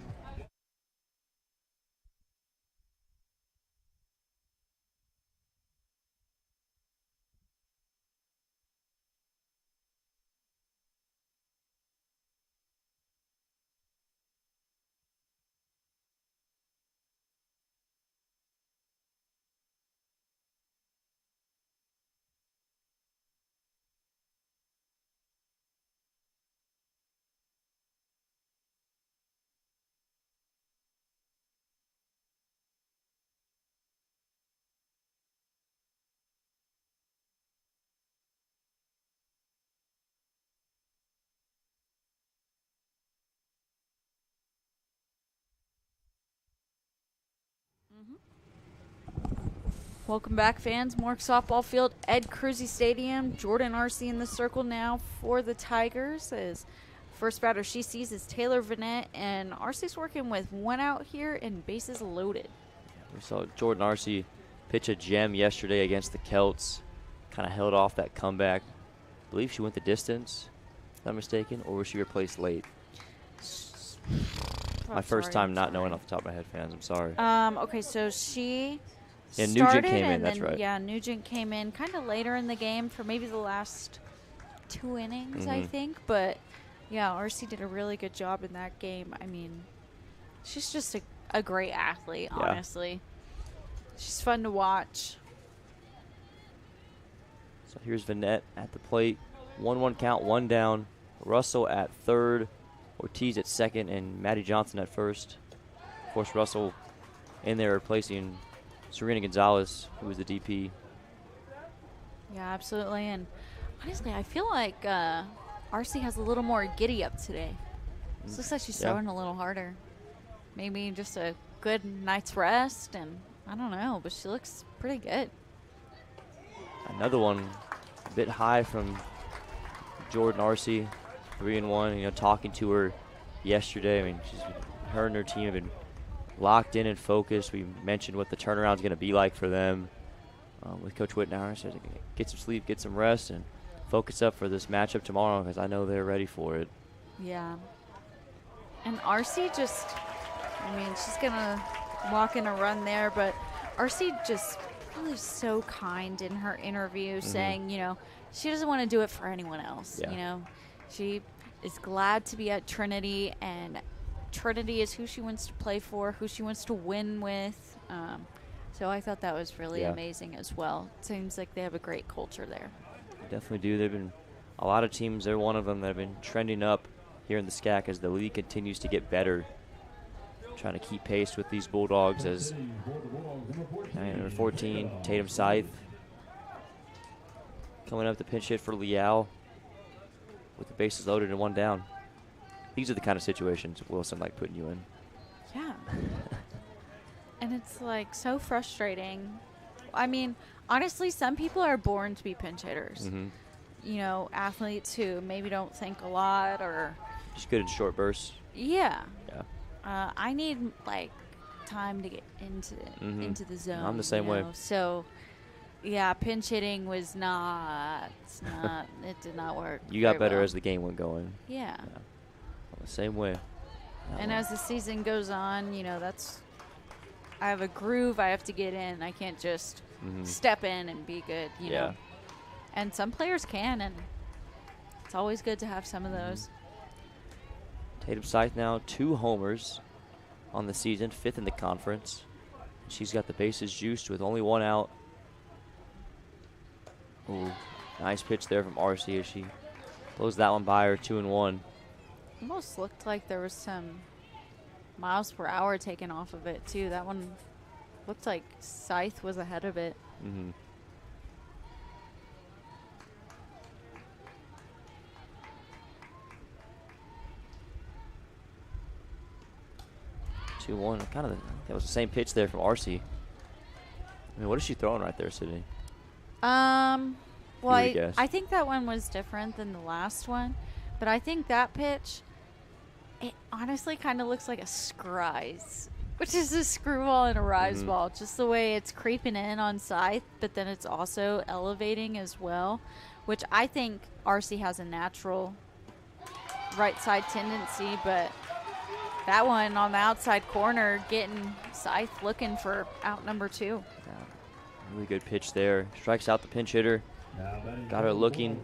Welcome back, fans. Mork Softball Field, Ed Cruzy Stadium. Jordan Arcee in the circle now for the Tigers. As first batter she sees is Taylor Vanette, and Arcee's working with 1 out here and bases loaded. We saw Jordan Arcee pitch a gem yesterday against the Celts. Kind of held off that comeback. I believe she went the distance, if I'm not mistaken, or was she replaced late? My first time not knowing off the top of my head, fans. I'm sorry. Okay, so she Nugent came in, that's right. Yeah, Nugent came in kind of later in the game for maybe the last 2 innings, I think. But, yeah, Arcee did a really good job in that game. I mean, she's just a great athlete, honestly. She's fun to watch. So here's Vanette at the plate. 1-1 count, 1 down. Russell at third. Ortiz at second, and Maddie Johnson at first. Of course, Russell in there replacing Serena Gonzalez, who was the DP. Yeah, absolutely. And honestly, I feel like Arcee has a little more giddy up today. This looks like she's throwing a little harder. Maybe just a good night's rest, and I don't know, but she looks pretty good. Another one a bit high from Jordan Arcee. 3-1, you know, talking to her yesterday. I mean, her and her team have been locked in and focused. We mentioned what the turnaround is going to be like for them with Coach Whitnauer. Said get some sleep, get some rest, and focus up for this matchup tomorrow because I know they're ready for it. Yeah. And Arcee just, I mean, she's going to walk in a run there, but Arcee just really so kind in her interview saying, you know, she doesn't want to do it for anyone else, you know. She is glad to be at Trinity, and Trinity is who she wants to play for, who she wants to win with. So I thought that was really amazing as well. It seems like they have a great culture there. They definitely do. They've been a lot of teams. They're one of them that have been trending up here in the SCAC as the league continues to get better. Trying to keep pace with these Bulldogs as number 14, Tatum Scythe, coming up to pinch hit for Leal with the bases loaded and 1 down. These are the kind of situations Wilson like putting you in. Yeah. And it's like so frustrating. I mean, honestly, some people are born to be pinch hitters. You know, athletes who maybe don't think a lot or just good in short bursts. Yeah. I need like time to get into the zone. I'm the same way. So yeah, pinch hitting was not it did not work. You got better as the game went going. Yeah. The same way. And as the season goes on, you know, I have a groove I have to get in. I can't just step in and be good, you know. And some players can, and it's always good to have some of those. Tatum Scythe now 2 homers on the season, 5th in the conference. She's got the bases juiced with only 1 out. Ooh, nice pitch there from Arcee as she blows that one by her, 2-1. Almost looked like there was some miles per hour taken off of it, too. That one looked like Scythe was ahead of it. 2-1. That was the same pitch there from RC. I mean, what is she throwing right there, Sydney? Well, guess. I think that one was different than the last one, but I think that pitch, it honestly kind of looks like a scrise, which is a screwball and a rise ball, just the way it's creeping in on scythe, but then it's also elevating as well, which I think RC has a natural right side tendency, but that one on the outside corner getting scythe looking for out number 2. Yeah, really good pitch there. Strikes out the pinch hitter. Got her looking.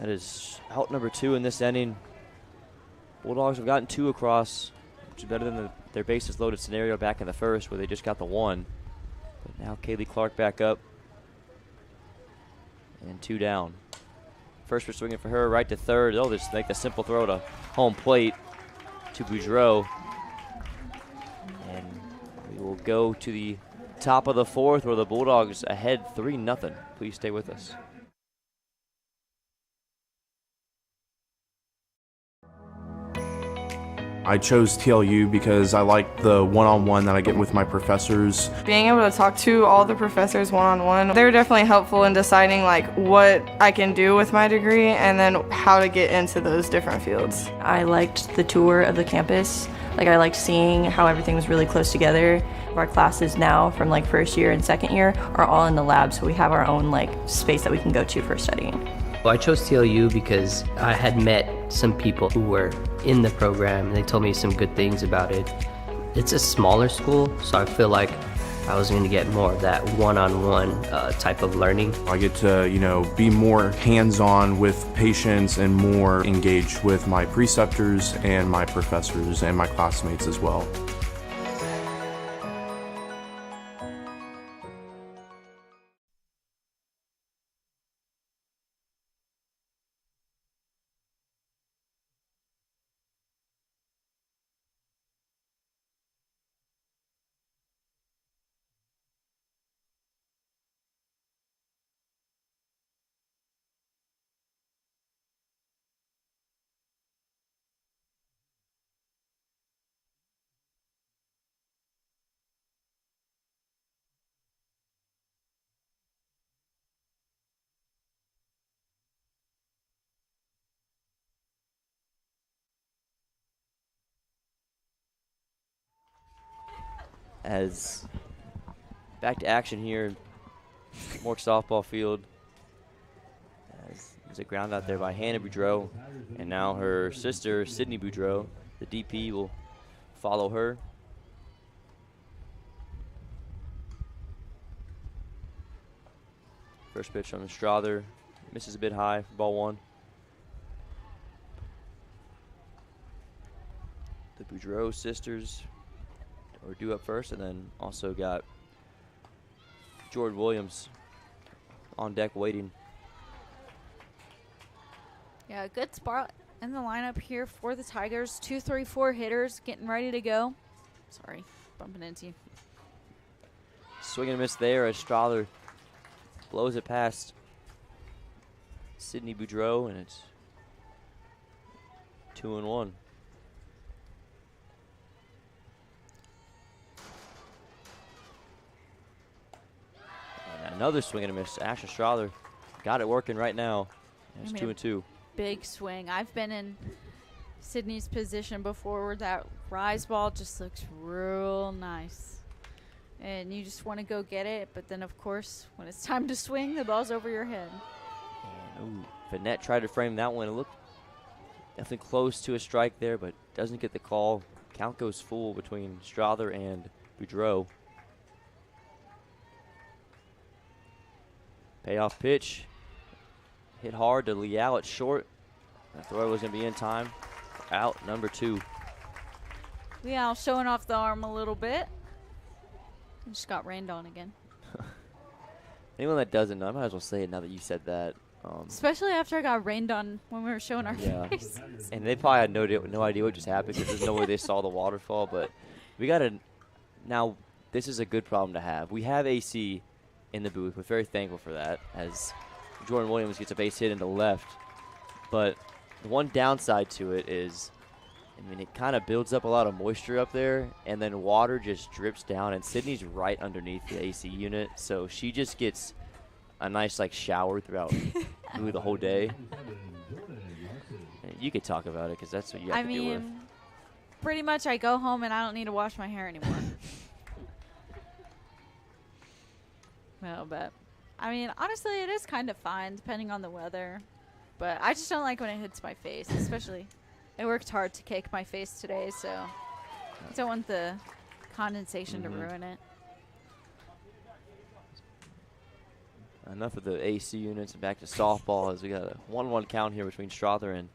That is out number 2 in this inning. Bulldogs have gotten 2 across, which is better than their bases loaded scenario back in the first where they just got the 1. But now Kaylee Clark back up. And 2 down. First pitch swinging for her, right to third. They'll just make the simple throw to home plate to Boudreau. And we will go to the top of the 4th where the Bulldogs ahead 3-0. Please stay with us. I chose TLU because I like the one-on-one that I get with my professors. Being able to talk to all the professors one-on-one, they're definitely helpful in deciding like what I can do with my degree and then how to get into those different fields. I liked the tour of the campus. Like I liked seeing how everything was really close together. Our classes now from like first year and second year are all in the lab, so we have our own like space that we can go to for studying. Well, I chose TLU because I had met some people who were in the program and they told me some good things about it. It's a smaller school, so I feel like I was going to get more of that one-on-one type of learning. I get to, be more hands-on with patients and more engaged with my preceptors and my professors and my classmates as well. As back to action here, Mork softball field. As there's a ground out there by Hannah Boudreau, and now her sister Sydney Boudreau, the DP, will follow her. First pitch from Strother, misses a bit high for ball 1. The Boudreau sisters are due up first, and then also got Jordan Williams on deck waiting. Yeah, good spot in the lineup here for the Tigers. 2, 3, 4 hitters getting ready to go. Sorry, bumping into you. Swing and miss there as Strother blows it past Sydney Boudreau, and it's 2-1. Another swing and a miss. Asher Strother got it working right now. It's 2-2. Big swing. I've been in Sydney's position before where that rise ball just looks real nice. And you just want to go get it, but then, of course, when it's time to swing, the ball's over your head. And, Vanette tried to frame that one. It looked definitely close to a strike there, but doesn't get the call. Count goes full between Strother and Boudreau. Payoff pitch. Hit hard to Leal at short. That throw was going to be in time. Out number 2. Leal showing off the arm a little bit. Just got rained on again. Anyone that doesn't know, I might as well say it now that you said that. Especially after I got rained on when we were showing our faces. And they probably had no idea what just happened because there's no way they saw the waterfall. But we got to now. This is a good problem to have. We have AC in the booth. We're very thankful for that as Jordan Williams gets a base hit into left. But the one downside to it is I mean, it kind of builds up a lot of moisture up there, and then water just drips down, and Sydney's right underneath the AC unit, so she just gets a nice, like, shower throughout really the whole day. And you could talk about it because that's what you have to deal with. Pretty much I go home and I don't need to wash my hair anymore. No, but, I mean, honestly, it is kind of fine depending on the weather. But I just don't like when it hits my face, especially. I worked hard to cake my face today, so I don't want the condensation to ruin it. Enough of the AC units and back to softball as we got a 1-1 count here between Strother and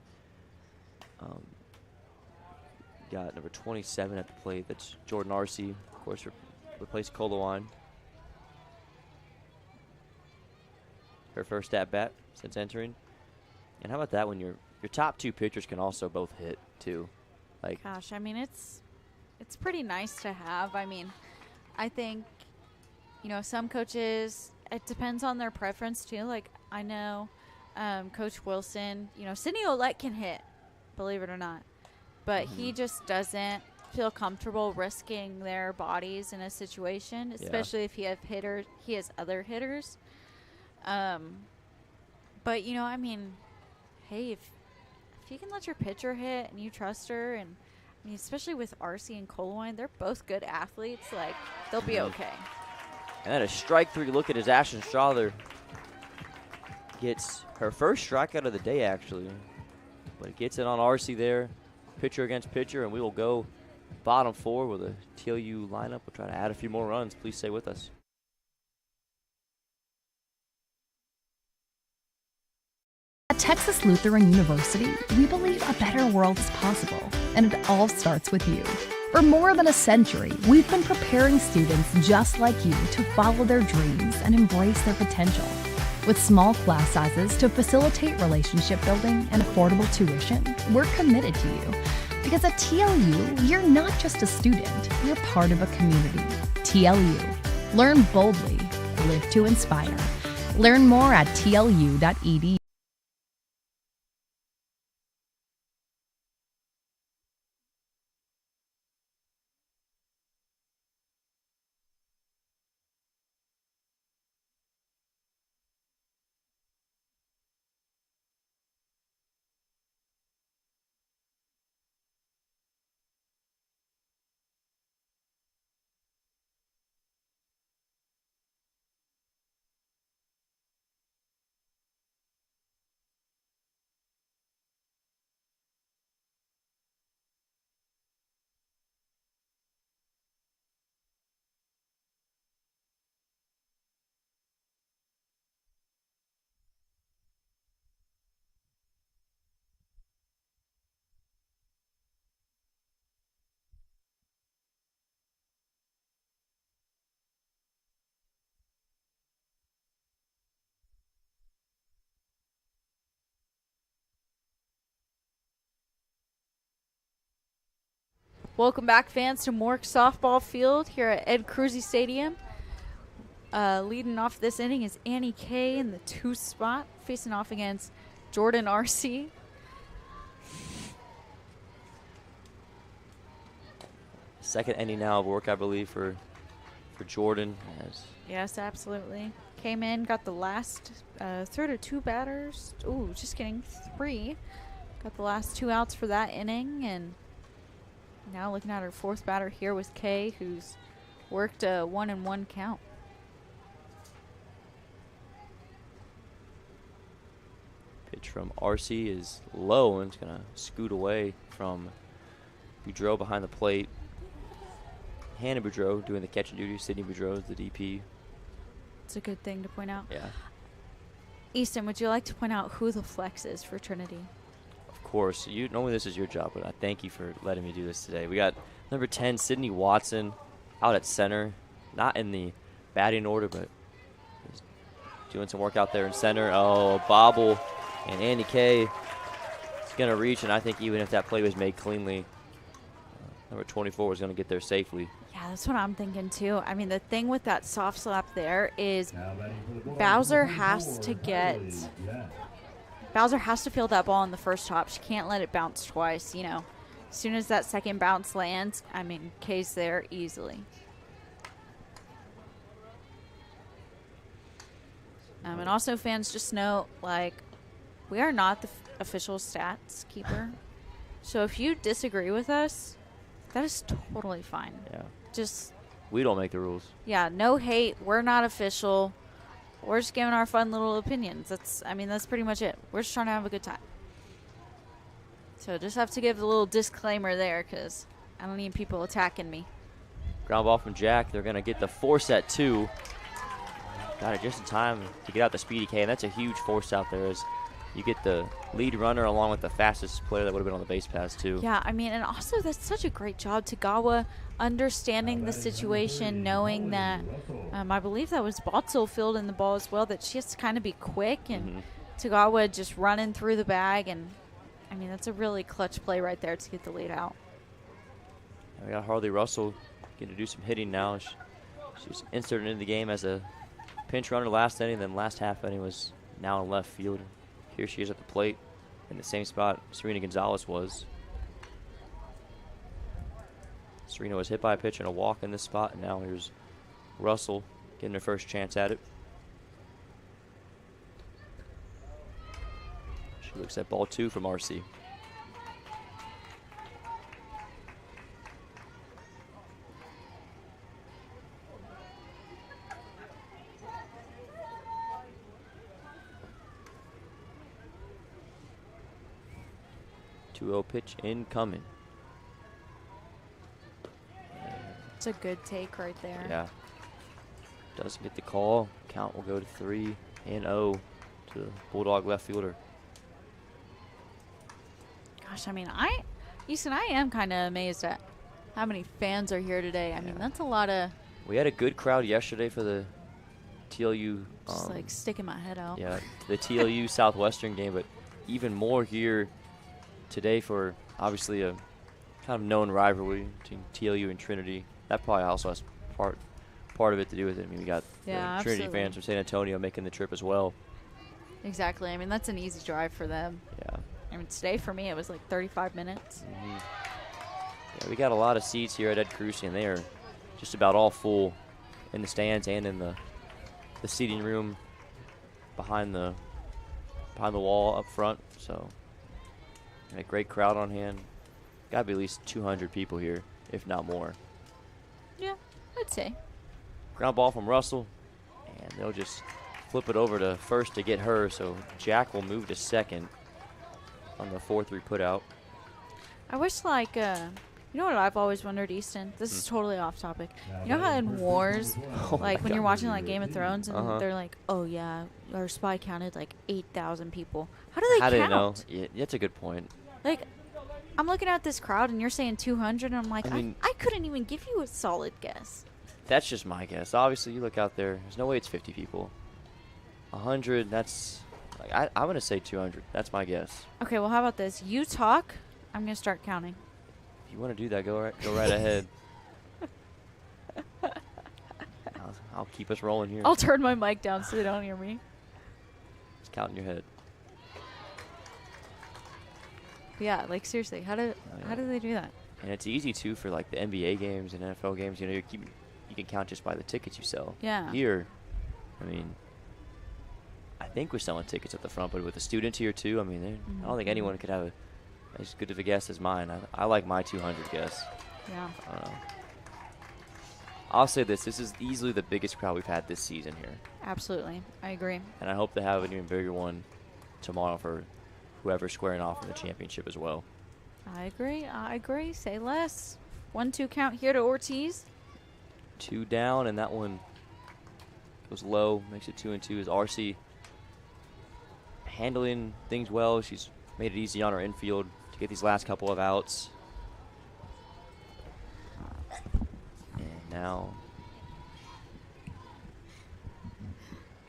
got number 27 at the plate. That's Jordan Arcee, of course, replaced Colawine. Her first at bat since entering. And how about that when your top two pitchers can also both hit too? Like, gosh, I mean, it's pretty nice to have. I mean, I think, you know, some coaches, it depends on their preference too. Like, I know Coach Wilson, you know, Sidney Ouellette can hit, believe it or not. But he just doesn't feel comfortable risking their bodies in a situation, especially if he has other hitters. But, you know, I mean, hey, if you can let your pitcher hit and you trust her, and I mean, especially with Arcee and Colawine, they're both good athletes. Like, they'll be okay. And then a strike three look at his Ashlyn Strother. Gets her first strikeout of the day, actually. But it gets it on Arcee there. Pitcher against pitcher, and we will go bottom four with a TLU lineup. We'll try to add a few more runs. Please stay with us. At Texas Lutheran University, we believe a better world is possible, and it all starts with you. For more than a century, we've been preparing students just like you to follow their dreams and embrace their potential. With small class sizes to facilitate relationship building and affordable tuition, we're committed to you. Because at TLU, you're not just a student, you're part of a community. TLU. Learn boldly, live to inspire. Learn more at tlu.edu. Welcome back, fans, to Mork Softball Field here at Ed Cruzy Stadium. Leading off this inning is Annie Kay in the 2 spot, facing off against Jordan Arcee. Second inning now of work, I believe, for Jordan. Yes, absolutely. Came in, got the last throw to 2 batters. Ooh, just kidding, 3. Got the last 2 outs for that inning, and now looking at her 4th batter here with Kay, who's worked a 1-1 count. Pitch from Arcee is low, and it's going to scoot away from Boudreau behind the plate. Hannah Boudreau doing the catching duty. Sydney Boudreau is the DP. It's a good thing to point out. Yeah. Easton, would you like to point out who the flex is for Trinity? Of course. Normally this is your job, but I thank you for letting me do this today. We got number 10, Sydney Watson, out at center. Not in the batting order, but doing some work out there in center. Oh, bobble. And Andy Kay is going to reach, and I think even if that play was made cleanly, number 24 was going to get there safely. Yeah, that's what I'm thinking too. I mean, the thing with that soft slap there is Bowser has to feel that ball in the first hop. She can't let it bounce twice, you know. As soon as that second bounce lands, I mean, K's there easily. And also, fans, just know, like, we are not the official stats keeper. So if you disagree with us, that is totally fine. Yeah. Just, We don't make the rules. yeah, no hate. We're not official. We're just giving our fun little opinions. That's pretty much it. We're just trying to have a good time. So just have to give a little disclaimer there because I don't need people attacking me. Ground ball from Jack. They're going to get the force at 2. Got it just in time to get out the speedy K, and that's a huge force out there as you get the lead runner along with the fastest player that would have been on the base pass too. Yeah, I mean, and also that's such a great job. Tagawa understanding the situation, knowing that I believe that was Botzel fielding the ball as well, that she has to kind of be quick, and Tagawa just running through the bag. And, I mean, that's a really clutch play right there to get the lead out. We got Harley Russell getting to do some hitting now. She's inserted into the game as a pinch runner last inning, then last half inning was now in left field. Here she is at the plate in the same spot Serena Gonzalez was. Serena was hit by a pitch and a walk in this spot, and now here's Russell getting her first chance at it. She looks at ball 2 from RC. Pitch incoming. It's a good take right there. Yeah. Doesn't get the call. Count will go to 3-0 to the Bulldog left fielder. Gosh, I mean, Easton, I am kind of amazed at how many fans are here today. I mean, that's a lot of. We had a good crowd yesterday for the TLU. Just like sticking my head out. Yeah, the TLU Southwestern game, but even more here today for obviously a kind of known rivalry between TLU and Trinity. That probably also has part of it to do with it. I mean, we got the Trinity fans from San Antonio making the trip as well. Exactly. I mean, that's an easy drive for them. Yeah. I mean, today for me it was like 35 minutes. Yeah, we got a lot of seats here at Ed Crucy, and they are just about all full in the stands and in the seating room behind the wall up front. So. And a great crowd on hand. Got to be at least 200 people here, if not more. Yeah, I'd say. Ground ball from Russell, and they'll just flip it over to first to get her, so Jack will move to second on the 4-3 put out. I wish, like, you know what I've always wondered, Easton? This is totally off topic. You know how in wars, like when you're watching like Game of Thrones and they're like, oh yeah, our spy counted like 8,000 people. How do they count? How do they know? Yeah, that's a good point. Like, I'm looking at this crowd and you're saying 200 and I'm like, I couldn't even give you a solid guess. That's just my guess. Obviously, you look out there, there's no way it's 50 people. 100, that's, like, I'm going to say 200. That's my guess. Okay, well, how about this? You talk, I'm going to start counting. If you want to do that, go right ahead. I'll keep us rolling here. I'll turn my mic down so they don't hear me. Just count in your head. Yeah, like seriously, how do they do that? And it's easy too for like the NBA games and NFL games. You know, you can count just by the tickets you sell. Yeah. Here, I mean, I think we're selling tickets at the front, but with the students here too, I mean, I don't think anyone could have as good of a guess as mine. I like my 200 guess. Yeah. I don't know. I'll say this is easily the biggest crowd we've had this season here. Absolutely. I agree. And I hope to have an even bigger one tomorrow for whoever's squaring off in the championship as well. I agree. Say less. 1-2 count here to Ortiz. 2 down, and that one goes low. Makes it 2-2 as RC handling things well. She's made it easy on her infield to get these last couple of outs. And now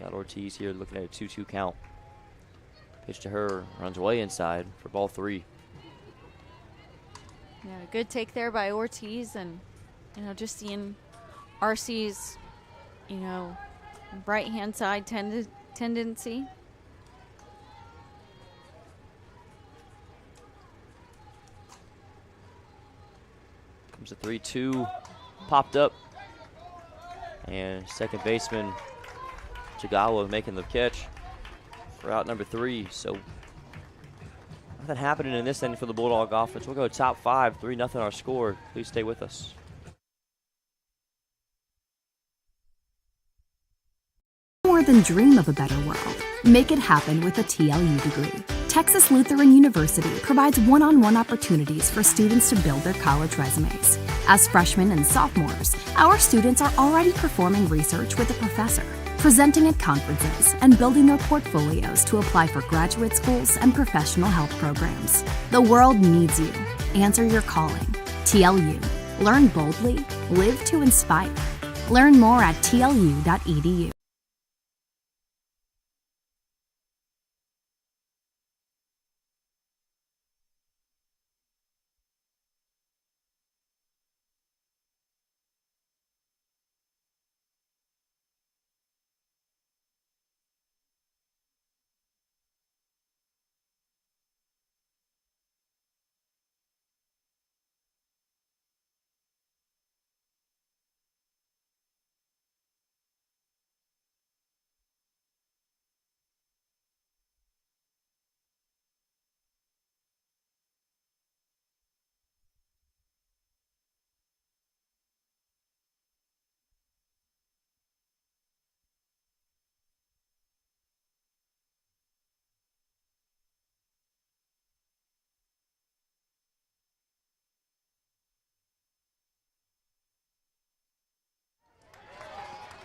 got Ortiz here looking at a 2-2 count. Pitch to her, runs way inside for ball 3. Yeah, good take there by Ortiz, and just seeing RC's right hand side tendency. Comes a 3-2, popped up. And second baseman Chagawa making the catch for out number 3. So nothing happening in this end for the Bulldog offense. We'll go top 5, 3-0 our score. Please stay with us. More than dream of a better world. Make it happen with a TLU degree. Texas Lutheran University provides one-on-one opportunities for students to build their college resumes. As freshmen and sophomores, our students are already performing research with a professor, presenting at conferences, and building their portfolios to apply for graduate schools and professional health programs. The world needs you. Answer your calling. TLU. Learn boldly. Live to inspire. Learn more at tlu.edu.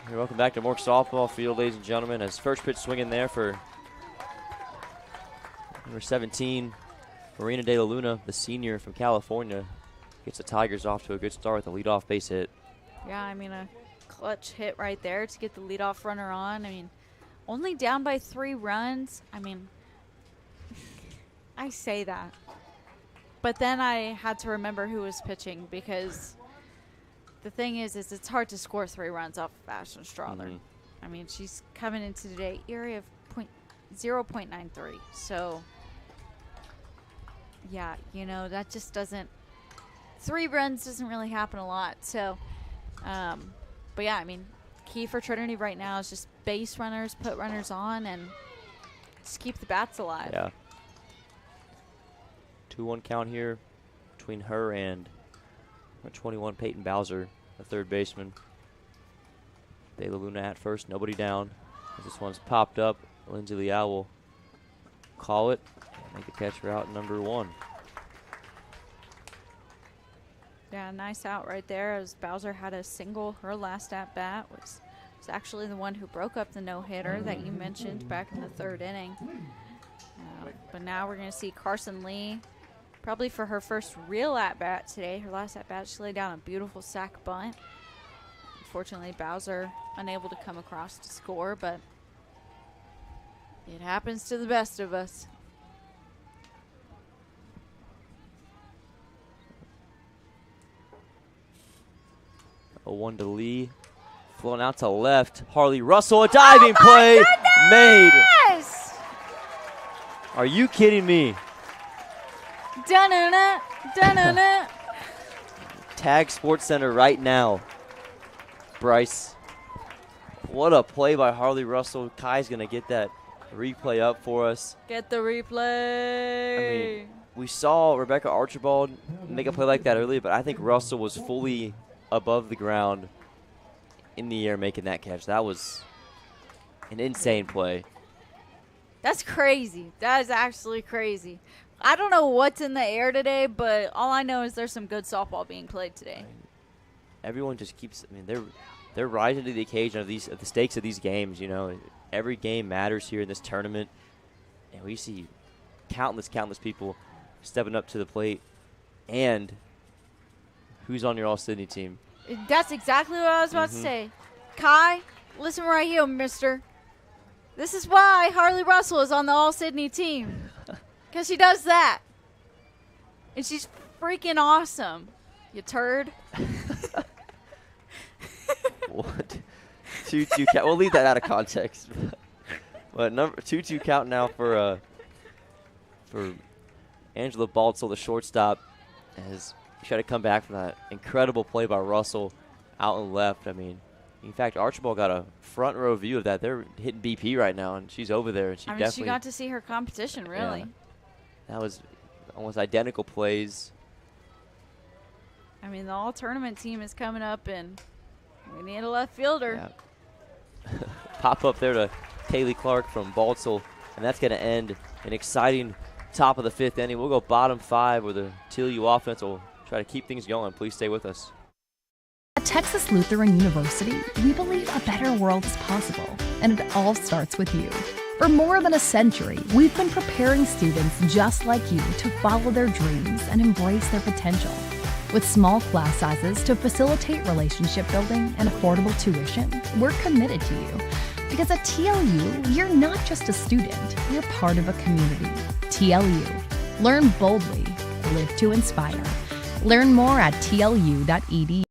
Hey, welcome back to Mork Softball Field, ladies and gentlemen. As first pitch swinging there for number 17, Marina De La Luna, the senior from California, gets the Tigers off to a good start with a leadoff base hit. Yeah, I mean, a clutch hit right there to get the leadoff runner on. I mean, only down by 3 runs. I mean, I say that. But then I had to remember who was pitching because the thing is it's hard to score 3 runs off of Ashlyn Strother. I mean, she's coming into today area of 0.93. So, yeah, you know, that just doesn't – 3 runs doesn't really happen a lot. So, but, yeah, I mean, key for Trinity right now is just base runners, put runners on, and just keep the bats alive. Yeah. 2-1 count here between her and – 21, Peyton Bowser, the third baseman. De La Luna at first, nobody down. As this one's popped up, Lindsay Liao will call it and make the catch for out number 1. Yeah, nice out right there as Bowser had a single. Her last at-bat was actually the one who broke up the no-hitter that you mentioned back in the 3rd inning. But now we're going to see Carson Lee probably for her first real at-bat today. Her last at-bat, she laid down a beautiful sac bunt. Unfortunately, Bowser unable to come across to score, but it happens to the best of us. A 1 to Lee. Flowing out to left. Harley Russell, a diving play made. Are you kidding me? Dun-dun-dun, dun-dun-dun. Tag Sports Center right now. Bryce. What a play by Harley Russell. Kai's going to get that replay up for us. Get the replay. I mean, we saw Rebecca Archibald make a play like that earlier, but I think Russell was fully above the ground in the air making that catch. That was an insane play. That's crazy. That is actually crazy. I don't know what's in the air today, but all I know is there's some good softball being played today. Everyone just keeps. I mean, they're rising to the occasion of the stakes of these games. You know, every game matters here in this tournament, and we see countless people stepping up to the plate. And who's on your All-Sydney team? That's exactly what I was about to say. Kai, listen right here, mister. This is why Harley Russell is on the All-Sydney team. Because she does that. And she's freaking awesome. You turd. What? 2-2 count. We'll leave that out of context. But 2-2 count now for Angela Baltzel, the shortstop, as try to come back from that incredible play by Russell out and left. I mean, in fact, Archibald got a front row view of that. They're hitting BP right now, and she's over there. And she got to see her competition, really. Yeah, that was almost identical plays. I mean, the all-tournament team is coming up, and we need a left fielder. Yeah. Pop up there to Kaylee Clark from Baltzell, and that's going to end an exciting top of the 5th inning. We'll go bottom 5 where the TLU offense will try to keep things going. Please stay with us. At Texas Lutheran University, we believe a better world is possible, and it all starts with you. For more than a century, we've been preparing students just like you to follow their dreams and embrace their potential. With small class sizes to facilitate relationship building and affordable tuition, we're committed to you. Because at TLU, you're not just a student, you're part of a community. TLU. Learn boldly, live to inspire. Learn more at tlu.edu.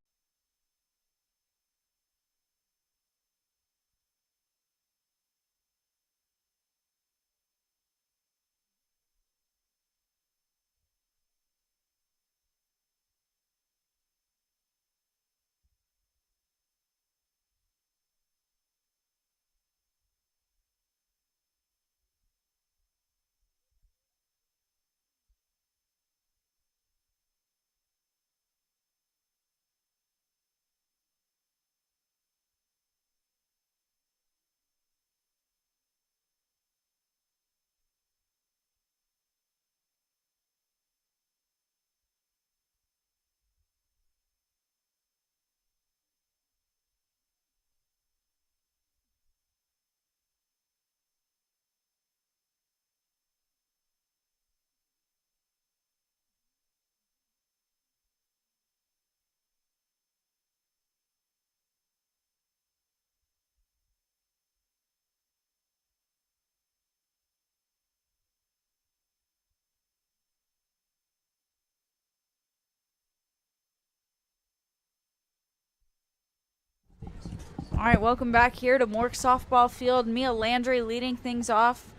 All right, welcome back here to Mork softball field. Mia Landry leading things off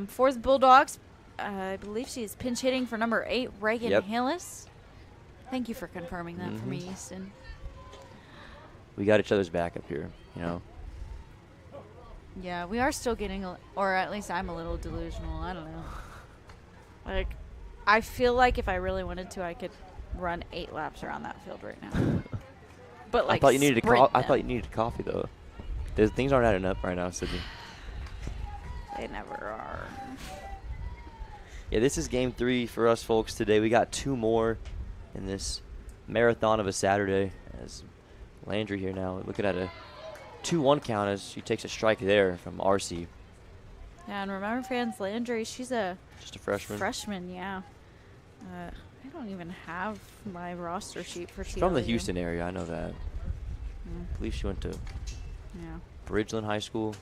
for the Bulldogs. I believe she is pinch hitting for number 8, Reagan Hillis. Thank you for confirming that for me, Easton. We got each other's back up here, you know. Yeah, we are still getting, or at least I'm a little delusional. I don't know. Like, I feel like if I really wanted to, I could run 8 laps around that field right now. But like, I thought you needed a coffee though. Things aren't adding up right now, Sydney. They never are. Yeah, this is game 3 for us folks today. We got 2 more in this marathon of a Saturday. As Landry here now looking at a 2-1 count as she takes a strike there from RC. Yeah, and remember, fans, Landry, she's just a freshman. Freshman, yeah. I don't even have my roster sheet for TLU. From the Houston area, I know that. I believe she went to Bridgeland High School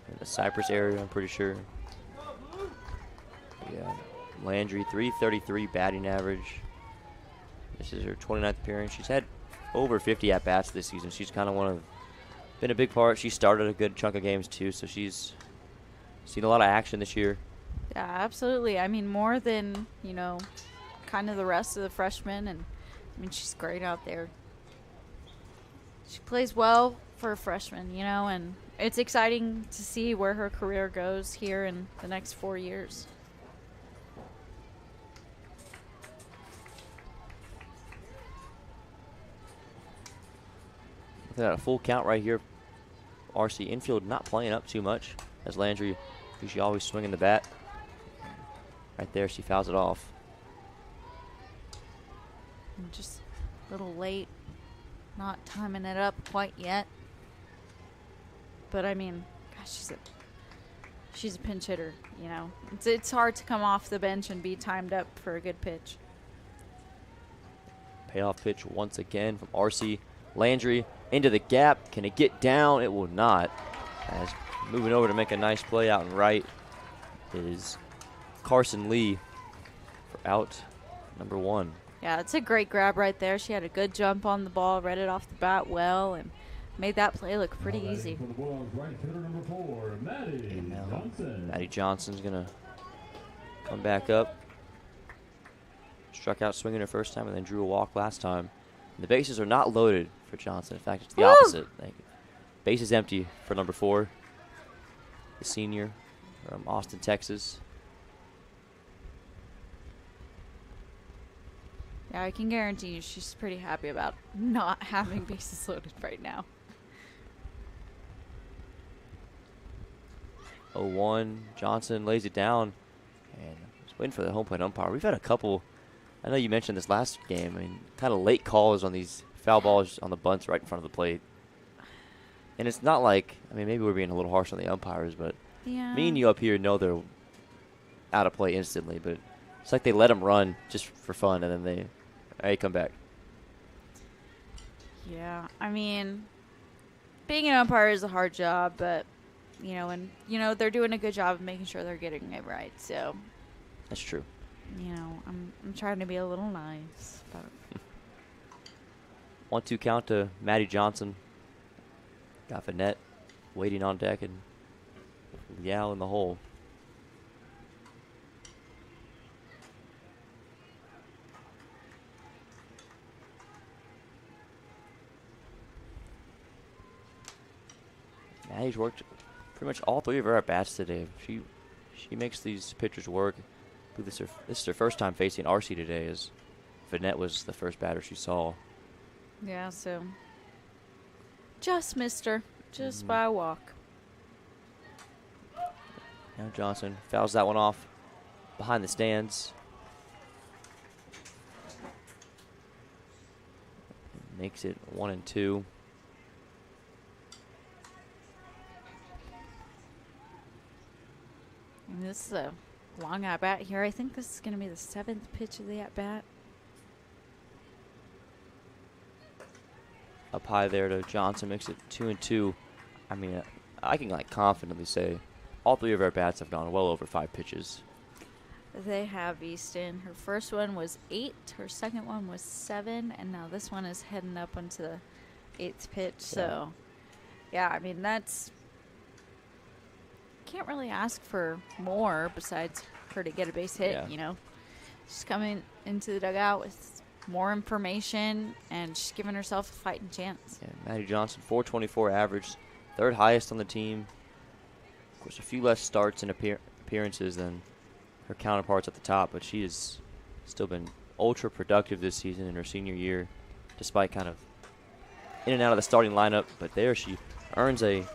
in the Cypress area, I'm pretty sure. Yeah, Landry, 333 batting average. This is her 29th appearance. She's had over 50 at-bats this season. She's kind of been a big part. She started a good chunk of games too, so she's seen a lot of action this year. Yeah, absolutely. I mean, more than, you know, kind of the rest of the freshmen. And, I mean, she's great out there. She plays well for a freshman, you know, and it's exciting to see where her career goes here in the next 4 years. Looking at a full count right here. RC infield not playing up too much as Landry, usually always swinging the bat. Right there, she fouls it off. And just a little late, not timing it up quite yet. But I mean, gosh, she's a pinch hitter. You know, it's hard to come off the bench and be timed up for a good pitch. Payoff pitch once again from RC. Landry into the gap. Can it get down? It will not. As moving over to make a nice play out and right is Carson Lee for out number 1. Yeah, it's a great grab right there. She had a good jump on the ball, read it off the bat well, and made that play look pretty easy. Maddie Johnson's going to come back up. struck out swinging her first time and then drew a walk last time. And the bases are not loaded for Johnson. In fact, it's the opposite. Base is empty for number 4, the senior from Austin, Texas. Yeah, I can guarantee you she's pretty happy about not having bases loaded right now. 0-1. Johnson lays it down. And just waiting for the home plate umpire. We've had a couple, I know you mentioned this last game, I mean, kind of late calls on these foul balls on the bunts right in front of the plate. And it's not like, I mean, maybe we're being a little harsh on the umpires, but me and you up here know they're out of play instantly. But it's like they let them run just for fun, and then they come back. Yeah, I mean, being an umpire is a hard job, but, and, they're doing a good job of making sure they're getting it right. So that's true. I'm trying to be a little nice. But 1-2 count to Maddie Johnson. Got Vanette waiting on deck and Liao in the hole. Maddie's worked pretty much all 3 of her at-bats today. She makes these pitchers work. I believe this is her first time facing RC today, as Vanette was the first batter she saw. yeah, so just missed her, just by a walk. Now Johnson fouls that one off behind the stands. Makes it 1-2. And this is a long at-bat here. I think this is going to be the 7th pitch of the at-bat. Up high there to Johnson, makes it 2-2. I mean, I can confidently say all 3 of our bats have gone well over 5 pitches. They have, Easton. Her first one was 8. Her second one was 7. And now this one is heading up onto the 8th pitch. Yeah. So, yeah, I mean, can't really ask for more besides her to get a base hit, She's coming into the dugout with more information, and she's giving herself a fighting chance. Yeah, Maddie Johnson, 424 average, 3rd highest on the team. Of course, a few less starts and appearances than her counterparts at the top, but she has still been ultra productive this season in her senior year, despite kind of in and out of the starting lineup. But there she earns a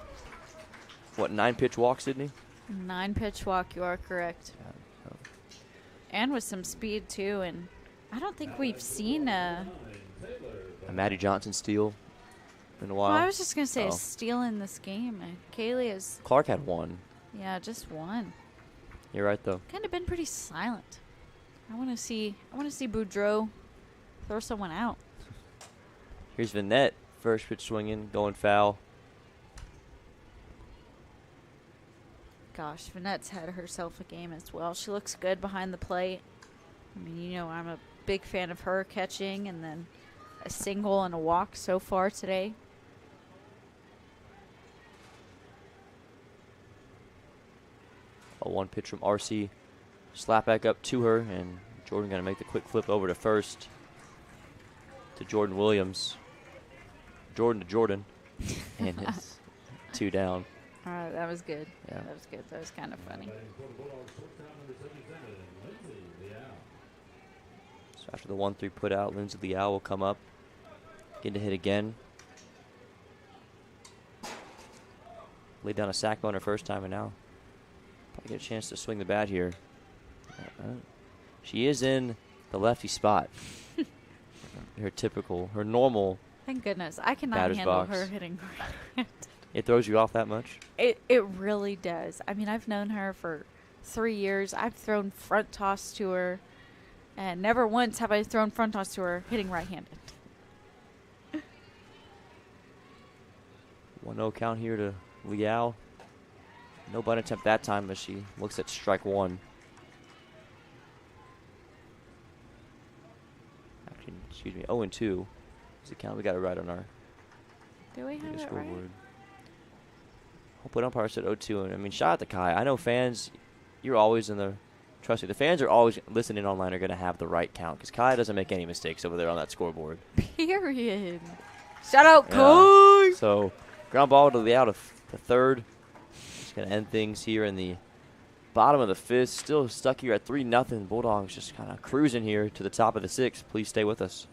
9-pitch walk, Sydney? 9-pitch walk, you are correct. Yeah. And with some speed, too. And I don't think we've seen a Maddie Johnson steal in a while. Well, I was just going to say a steal in this game. Kaylee is... Clark had 1. Yeah, just 1. You're right, though. Kind of been pretty silent. I want to see Boudreaux throw someone out. Here's Vanette. First pitch swinging, going foul. Gosh, Vanette's had herself a game as well. She looks good behind the plate. I mean, I'm a big fan of her catching, and then a single and a walk so far today. A 1 pitch from RC. Slap back up to her, and Jordan going to make the quick flip over to first to Jordan Williams. Jordan to Jordan. And it's 2 down. All right, that was good. Yeah. That was good. That was kind of funny. So after the 1-3 put out, Lindsay Liao will come up, get to hit again. Laid down a sac on her first time, and now probably get a chance to swing the bat here. She is in the lefty spot. her normal. Thank goodness. I cannot handle her hitting right. It throws you off that much? It really does. I mean, I've known her for 3 years. I've thrown front toss to her, and never once have I thrown front toss to her hitting right-handed. 1-0 count here to Liao. No bunt attempt that time, but she looks at strike 1. Actually, excuse me, 0-2 is the count. We got it right on our Do we have it scoreboard. right? Home plate umpire said 0-2, and I mean, shout out to Kai. I know fans, you're always in the trust me, the fans are always listening online are going to have the right count because Kai doesn't make any mistakes over there on that scoreboard. Period. Shout out, Kai. So ground ball to the out of the third. Just going to end things here in the bottom of the fifth. Still stuck here at 3-0. Bulldogs just kind of cruising here to the top of the sixth. Please stay with us.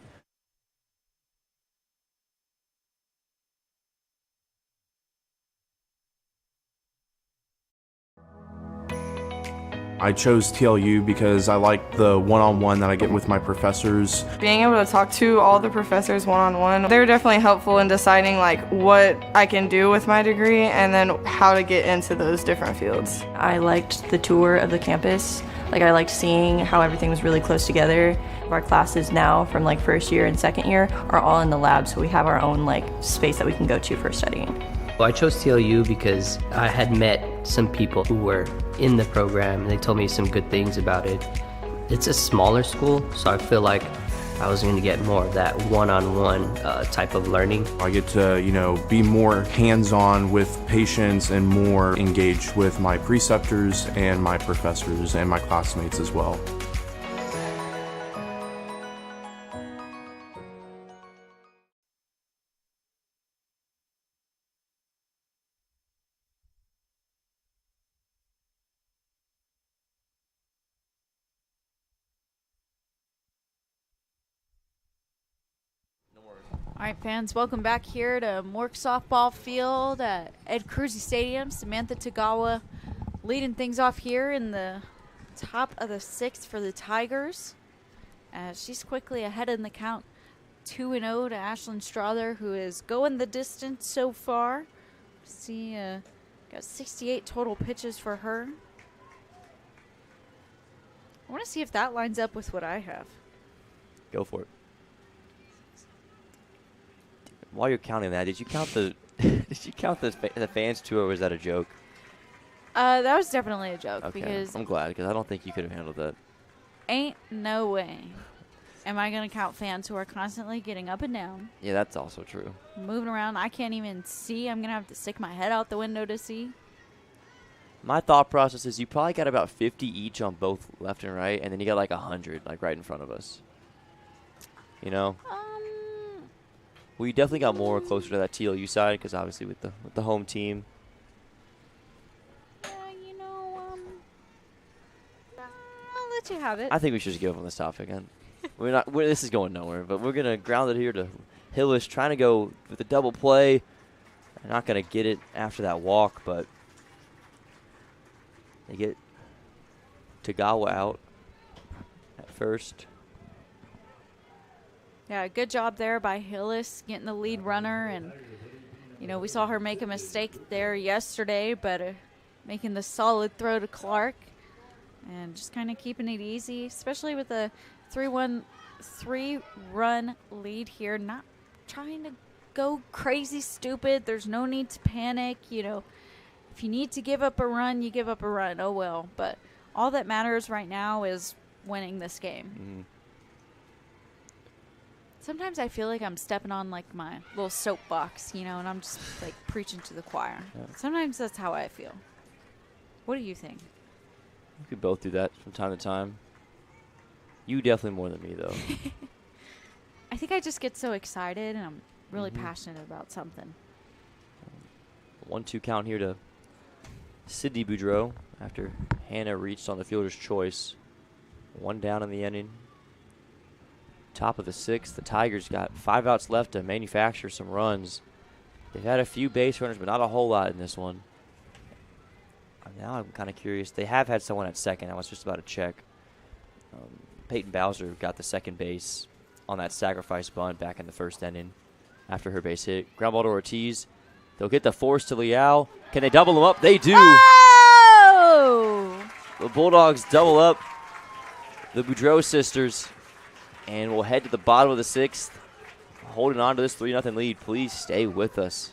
I chose TLU because I like the one-on-one that I get with my professors. Being able to talk to all the professors one-on-one, they're definitely helpful in deciding like what I can do with my degree and then how to get into those different fields. I liked the tour of the campus. Like I liked seeing how everything was really close together. Our classes now from like first year and second year are all in the lab, so we have our own like space that we can go to for studying. Well, I chose TLU because I had met some people who were in the program and they told me some good things about it. It's a smaller school, so I feel like I was going to get more of that one-on-one type of learning. I get to, be more hands-on with patients and more engaged with my preceptors and my professors and my classmates as well. All right, fans, welcome back here to Mork Softball Field at Ed Cruzy Stadium. Samantha Tagawa leading things off here in the top of the sixth for the Tigers. She's quickly ahead in the count, 2-0 to Ashlyn Strother, who is going the distance so far. See, got 68 total pitches for her. I want to see if that lines up with what I have. Go for it. While you're counting that, did you count the the fans too, or was that a joke? That was definitely a joke. Okay, because I'm glad because I don't think you could have handled that. Ain't no way am I going to count fans who are constantly getting up and down. Yeah, that's also true. Moving around. I can't even see. I'm going to have to stick my head out the window to see. My thought process is you probably got about 50 each on both left and right, and then you got like 100 like right in front of us. We definitely got more closer to that TLU side because obviously with the home team. I'll let you have it. I think we should just give up on this topic. And this is going nowhere, but we're gonna ground it here to Hillish, trying to go with a double play. They're not gonna get it after that walk, but they get Tagawa out at first. Yeah, good job there by Hillis getting the lead runner. And, we saw her make a mistake there yesterday, but making the solid throw to Clark and just kind of keeping it easy, especially with a 3-run lead here. Not trying to go crazy stupid. There's no need to panic. If you need to give up a run, you give up a run. Oh, well. But all that matters right now is winning this game. Mm-hmm. Sometimes I feel like I'm stepping on like my little soapbox, and I'm just like preaching to the choir. Yeah. Sometimes that's how I feel. What do you think? We could both do that from time to time. You definitely more than me, though. I think I just get so excited and I'm really passionate about something. 1-2 count here to Sydney Boudreau after Hannah reached on the fielder's choice. 1 down in the inning. Top of the sixth, the Tigers got 5 outs left to manufacture some runs. They've had a few base runners, but not a whole lot in this one. Now I'm kind of curious. They have had someone at second. I was just about to check. Peyton Bowser got the second base on that sacrifice bunt back in the first inning after her base hit. Ground ball to Ortiz. They'll get the force to Liao. Can they double them up? They do. Oh! The Bulldogs double up the Boudreau sisters. And we'll head to the bottom of the sixth, holding on to this 3-0 lead. Please stay with us.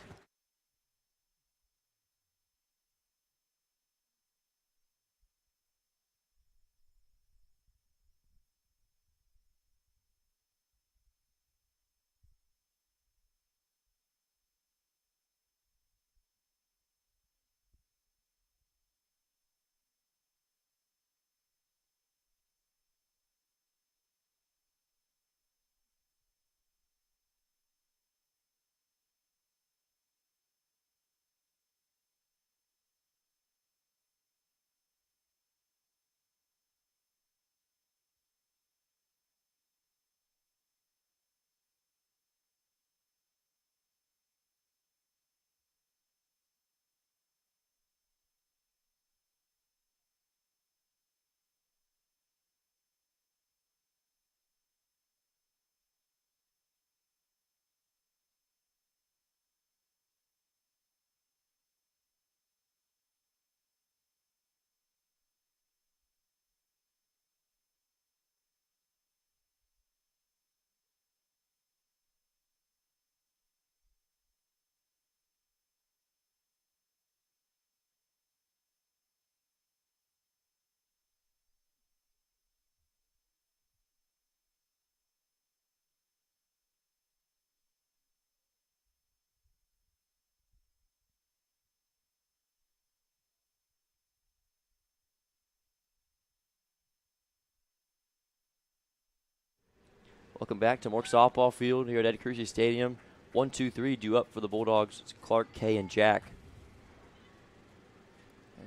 Welcome back to Mork Softball Field here at Ed Cruzy Stadium. 1, 2, 3 due up for the Bulldogs. It's Clark, Kay, and Jack.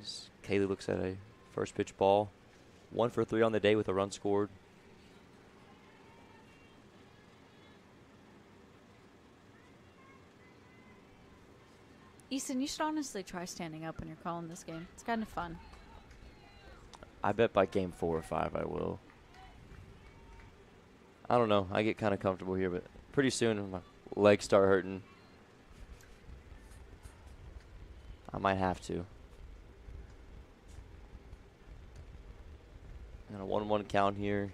As Kaylee looks at a first pitch ball. 1 for 3 on the day with a run scored. Easton, you should honestly try standing up when you're calling this game. It's kind of fun. I bet by game 4 or 5 I will. I don't know. I get kind of comfortable here, but pretty soon my legs start hurting. I might have to. And a 1-1 count here.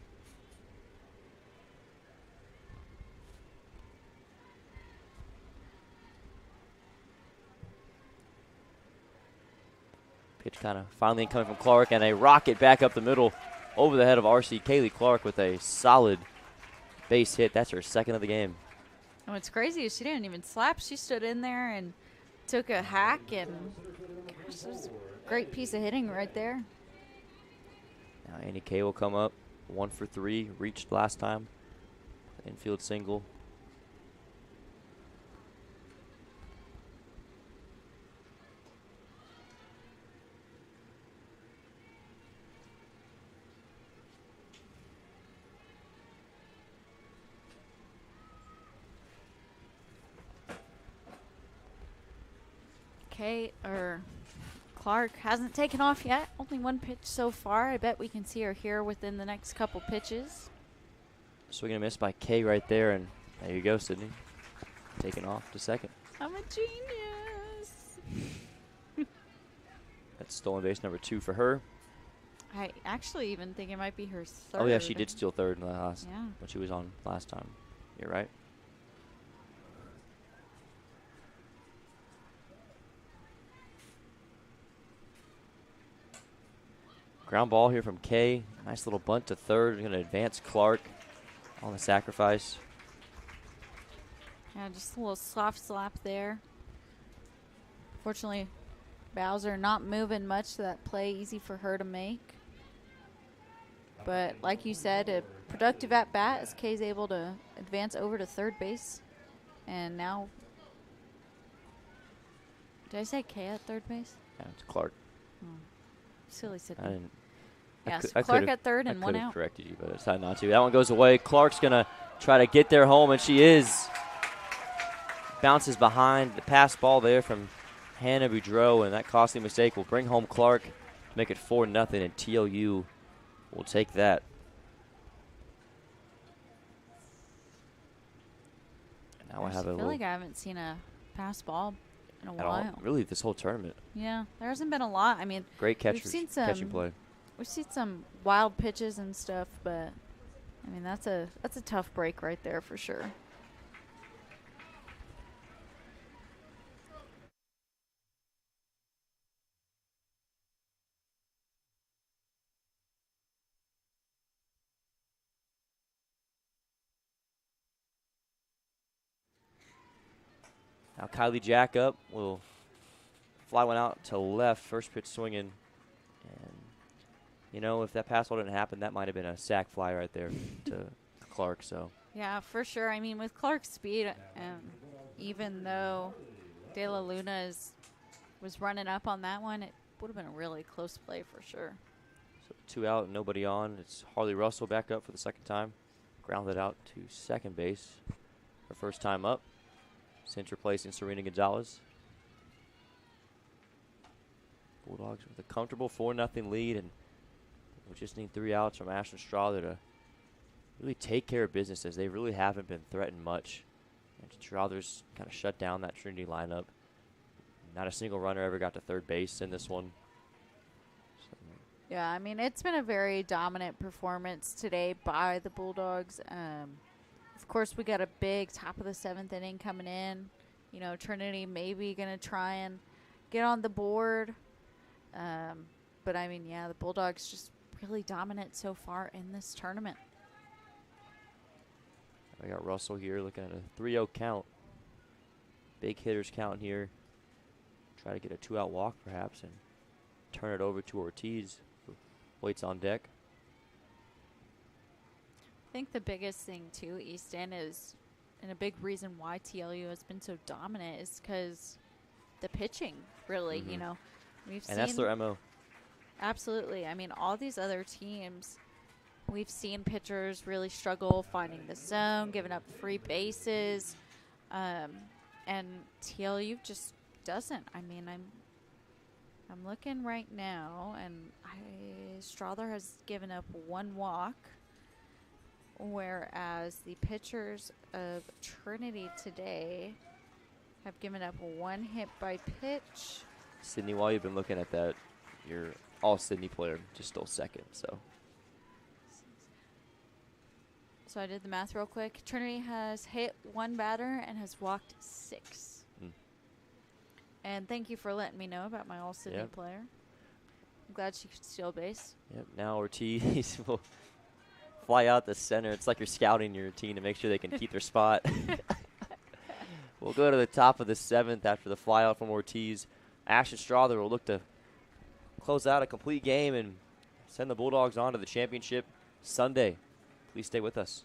Pitch kind of finally coming from Clark, and a rocket back up the middle over the head of RC Kaylee Clark with a solid base hit. That's her second of the game. And what's crazy is she didn't even slap. She stood in there and took a hack, and gosh, that was a great piece of hitting right there. Now Annie Kay will come up. 1 for 3, reached last time. Infield single. Clark hasn't taken off yet. Only 1 pitch so far. I bet we can see her here within the next couple pitches. Swing and a miss by Kay right there, and there you go, Sydney. Taking off to second. I'm a genius. That's stolen base number 2 for her. I actually even think it might be her third. Oh yeah, she did steal third in the last Yeah. when she was on last time. You're right. Ground ball here from Kay. Nice little bunt to third. Going to advance Clark on the sacrifice. Yeah, just a little soft slap there. Fortunately, Bowser not moving much, so that play easy for her to make. But like you said, a productive at bat as Kay's able to advance over to third base. And now, did I say Kay at third base? Yeah, it's Clark. Silly Sydney. I didn't. Yeah, so I Clark at third and 1 I could have out. corrected you, but I decided not to. That one goes away. Clark's going to try to get there home, and she is. Bounces behind the pass ball there from Hannah Boudreau, and that costly mistake will bring home Clark, make it 4-0, and TLU will take that. And now I have feel like I haven't seen a pass ball in a while. Really, this whole tournament. Yeah, there hasn't been a lot. I mean, Great catchers, we've seen catching play. We've seen some wild pitches and stuff, but I mean that's a tough break right there for sure. Now Kylie Jack up will fly one out to left. First pitch swinging. And, you know, if that pass ball didn't happen, that might have been a sac fly right there to Clark. So Yeah, for sure. I mean, with Clark's speed, even though De La Luna was running up on that one, it would have been a really close play for sure. So 2 out, nobody on. It's Harley Russell back up for the second time. Grounded out to second base. Her first time up since replacing Serena Gonzalez. Bulldogs with a comfortable 4-0 lead, and we just need 3 outs from Ashton Strother to really take care of business, as they really haven't been threatened much. And Strother's kind of shut down that Trinity lineup. Not a single runner ever got to third base in this one. So Yeah, I mean, it's been a very dominant performance today by the Bulldogs. Of course, we got a big top of the 7th inning coming in. You know, Trinity maybe going to try and get on the board. But, I mean, yeah, the Bulldogs just really dominant so far in this tournament. I got Russell here looking at a 3-0 count. Big hitters count here. Try to get a 2-out walk perhaps and turn it over to Ortiz, who waits on deck. think the biggest thing, too, Easton, is, and a big reason why TLU has been so dominant is because the pitching, really, you know. We've seen, that's their MO. Absolutely. I mean, all these other teams, we've seen pitchers really struggle finding the zone, giving up free bases, and TLU just doesn't. I mean, I'm looking right now, and Strother has given up 1 walk, whereas the pitchers of Trinity today have given up 1 hit by pitch. Sydney, while you've been looking at that, your all-Sydney player just stole second, so. So I did the math real quick. Trinity has hit 1 batter and has walked 6. And thank you for letting me know about my all-Sydney player. I'm glad she could steal base. Yep, now Ortiz will fly out the center. It's like you're scouting your team to make sure they can keep their spot. We'll go to the top of the 7th after the flyout from Ortiz. Ashton Strother will look to close out a complete game and send the Bulldogs on to the championship Sunday. Please stay with us.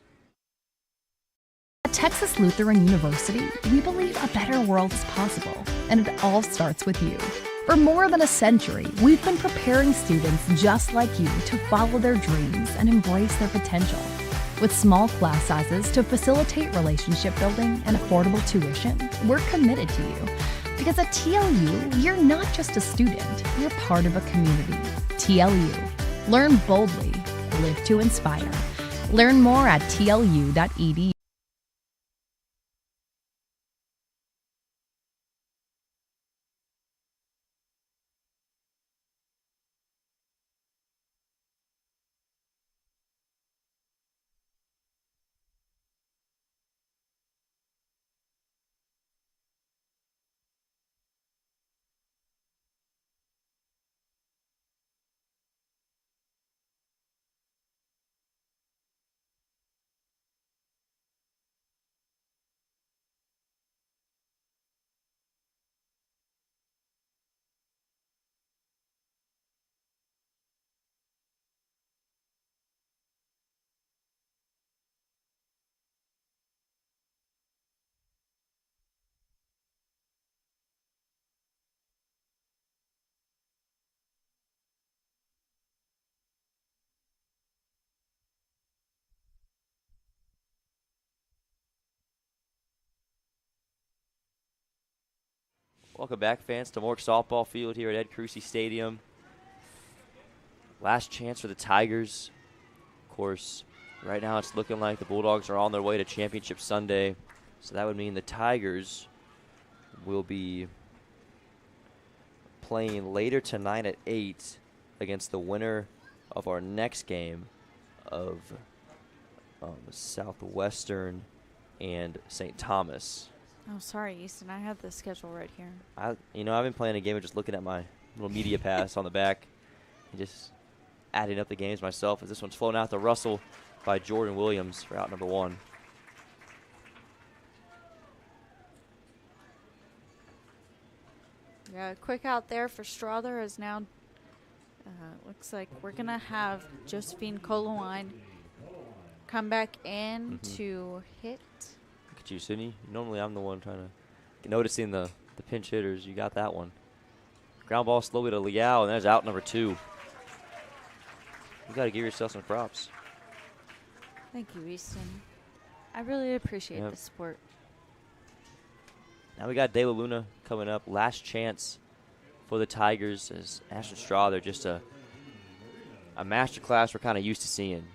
At Texas Lutheran University, we believe a better world is possible, and it all starts with you. For more than a century, we've been preparing students just like you to follow their dreams and embrace their potential. With small class sizes to facilitate relationship building and affordable tuition, we're committed to you. Because at TLU, you're not just a student, you're part of a community. TLU. Learn boldly, live to inspire. Learn more at tlu.edu. Welcome back, fans, to Mork Softball Field here at Ed Crucy Stadium. Last chance for the Tigers. Of course, right now it's looking like the Bulldogs are on their way to Championship Sunday. So that would mean the Tigers will be playing later tonight at 8 against the winner of our next game of Southwestern and St. Thomas. Oh, sorry, Easton. I have the schedule right here. I've been playing a game of just looking at my little media pass on the back and just adding up the games myself as this one's flown out to Russell by Jordan Williams for out number 1. Yeah, quick out there for Strother is now, looks like we're going to have Josephine Colowine come back in to hit. Look at you, Sydney. Normally I'm the one trying to noticing the pinch hitters. You got that one. Ground ball slowly to Liao, and there's out number 2. You got to give yourself some props. Thank you, Easton. I really appreciate the support. Now we got De La Luna coming up. Last chance for the Tigers as Ashton Strother, just a masterclass we're kind of used to seeing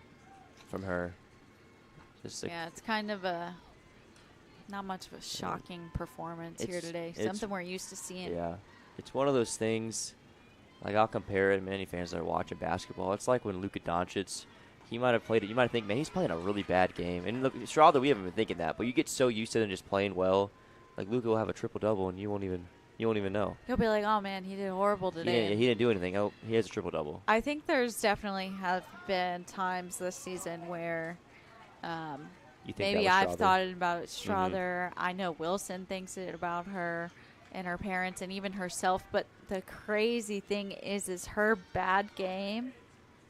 from her. Yeah, it's kind of not much of a shocking performance here today. Something we're used to seeing. Yeah, it's one of those things. Like, I'll compare it to many fans that are watching basketball. It's like when Luka Doncic, he might have played it. You might think, man, he's playing a really bad game. And look, Strother, we haven't been thinking that, but you get so used to them just playing well. Like, Luka will have a triple-double, and you won't even know. You'll be like, oh, man, he did horrible today. He didn't do anything. Oh, he has a triple-double. I think there's definitely have been times this season where maybe I've thought it about Strother. I know Wilson thinks it about her and her parents and even herself. But the crazy thing is her bad game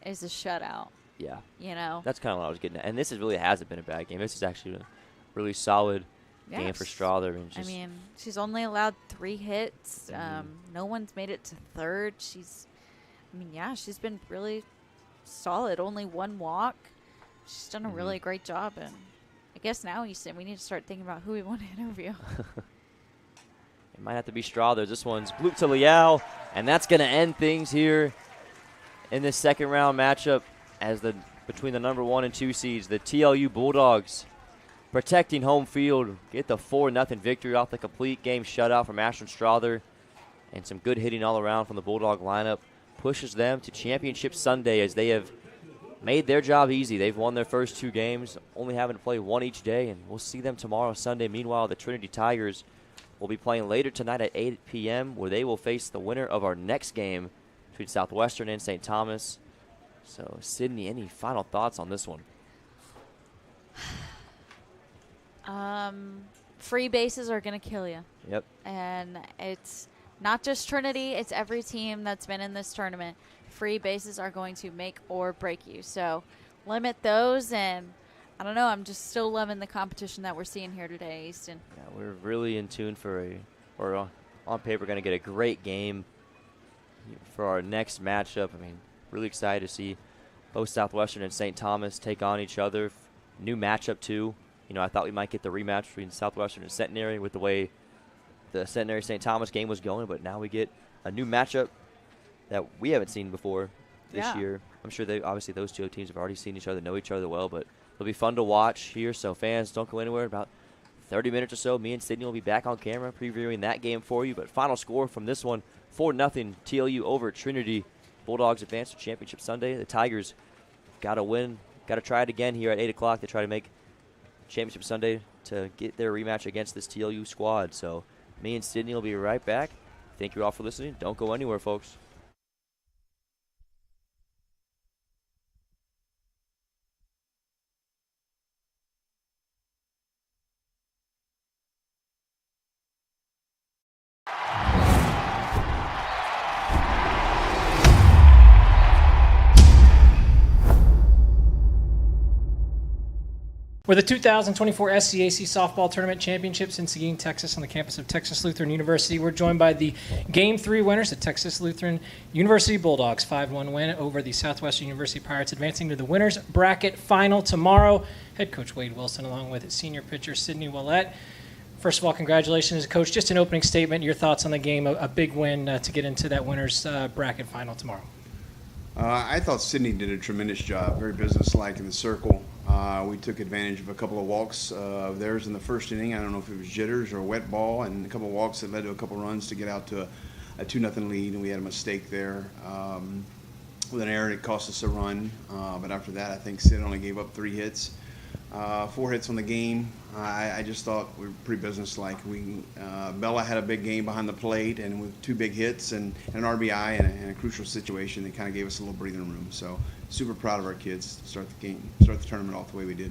is a shutout. Yeah. You know? That's kind of what I was getting at. And this really hasn't been a bad game. This is actually a really solid game for Strother. I mean, she's only allowed 3 hits. No one's made it to third. She's been really solid. Only 1 walk. She's done a really great job. And I guess now, Easton, we need to start thinking about who we want to interview. It might have to be Strother. This one's blooped to Liao, and that's going to end things here in this second round matchup as between the number 1 and 2 seeds, the TLU Bulldogs protecting home field, get the 4-0 victory off the complete game shutout from Ashland Strother, and some good hitting all around from the Bulldog lineup pushes them to Championship Sunday as they have made their job easy. They've won their first 2 games, only having to play 1 each day, and we'll see them tomorrow, Sunday. Meanwhile, the Trinity Tigers will be playing later tonight at 8 p.m., where they will face the winner of our next game between Southwestern and St. Thomas. So, Sydney, any final thoughts on this one? Free bases are going to kill you. Yep. And it's not just Trinity, it's every team that's been in this tournament. Free bases are going to make or break you. So, limit those, and I don't know, I'm just still loving the competition that we're seeing here today, Easton. Yeah, we're really in tune or on paper going to get a great game for our next matchup. I mean, really excited to see both Southwestern and St. Thomas take on each other. New matchup, too. You know, I thought we might get the rematch between Southwestern and Centenary with the way the Centenary-St. Thomas game was going, but now we get a new matchup that we haven't seen before this year. I'm sure obviously those 2 teams have already seen each other, know each other well, but it'll be fun to watch here. So fans, don't go anywhere. About 30 minutes or so, me and Sydney will be back on camera previewing that game for you. But final score from this one, 4-0 TLU over Trinity. Bulldogs advance to Championship Sunday. The Tigers got to win, got to try it again here at 8 o'clock to try to make Championship Sunday to get their rematch against this TLU squad. So me and Sydney will be right back. Thank you all for listening. Don't go anywhere, folks. For the 2024 SCAC Softball Tournament Championships in Seguin, Texas, on the campus of Texas Lutheran University, we're joined by the Game 3 winners, the Texas Lutheran University Bulldogs. 5-1 win over the Southwestern University Pirates, advancing to the winners bracket final tomorrow. Head coach Wade Wilson, along with senior pitcher Sydney Willett. First of all, congratulations, Coach. Just an opening statement, your thoughts on the game, a big win to get into that winners bracket final tomorrow. I thought Sydney did a tremendous job, very businesslike in the circle. We took advantage of a couple of walks of theirs in the first inning. I don't know if it was jitters or a wet ball, and a couple of walks that led to a couple of runs to get out to a 2-0 lead, and we had a mistake there. With an error, it cost us a run. But after that, I think Sid only gave up 3 hits. 4 hits on the game. I just thought we were pretty businesslike. Bella had a big game behind the plate, and with 2 big hits and an RBI and a crucial situation, that kind of gave us a little breathing room. So super proud of our kids to start the tournament off the way we did.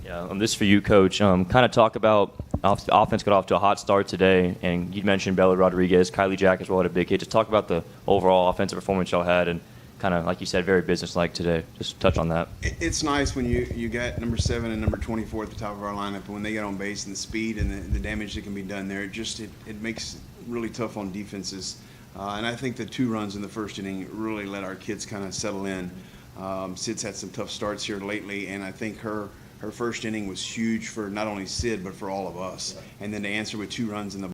Yeah, this is for you, Coach. Kind of talk about the offense got off to a hot start today, and you mentioned Bella Rodriguez, Kylie Jack as well had a big hit. Just talk about the overall offensive performance y'all had, and kind of, like you said, very businesslike today. Just touch on that. It's nice when you got number 7 and number 24 at the top of our lineup, and when they get on base and the speed and the damage that can be done there, it makes it really tough on defenses. And I think the 2 runs in the first inning really let our kids kind of settle in. Sid's had some tough starts here lately, and I think her first inning was huge for not only Sid but for all of us. And then to answer with 2 runs in the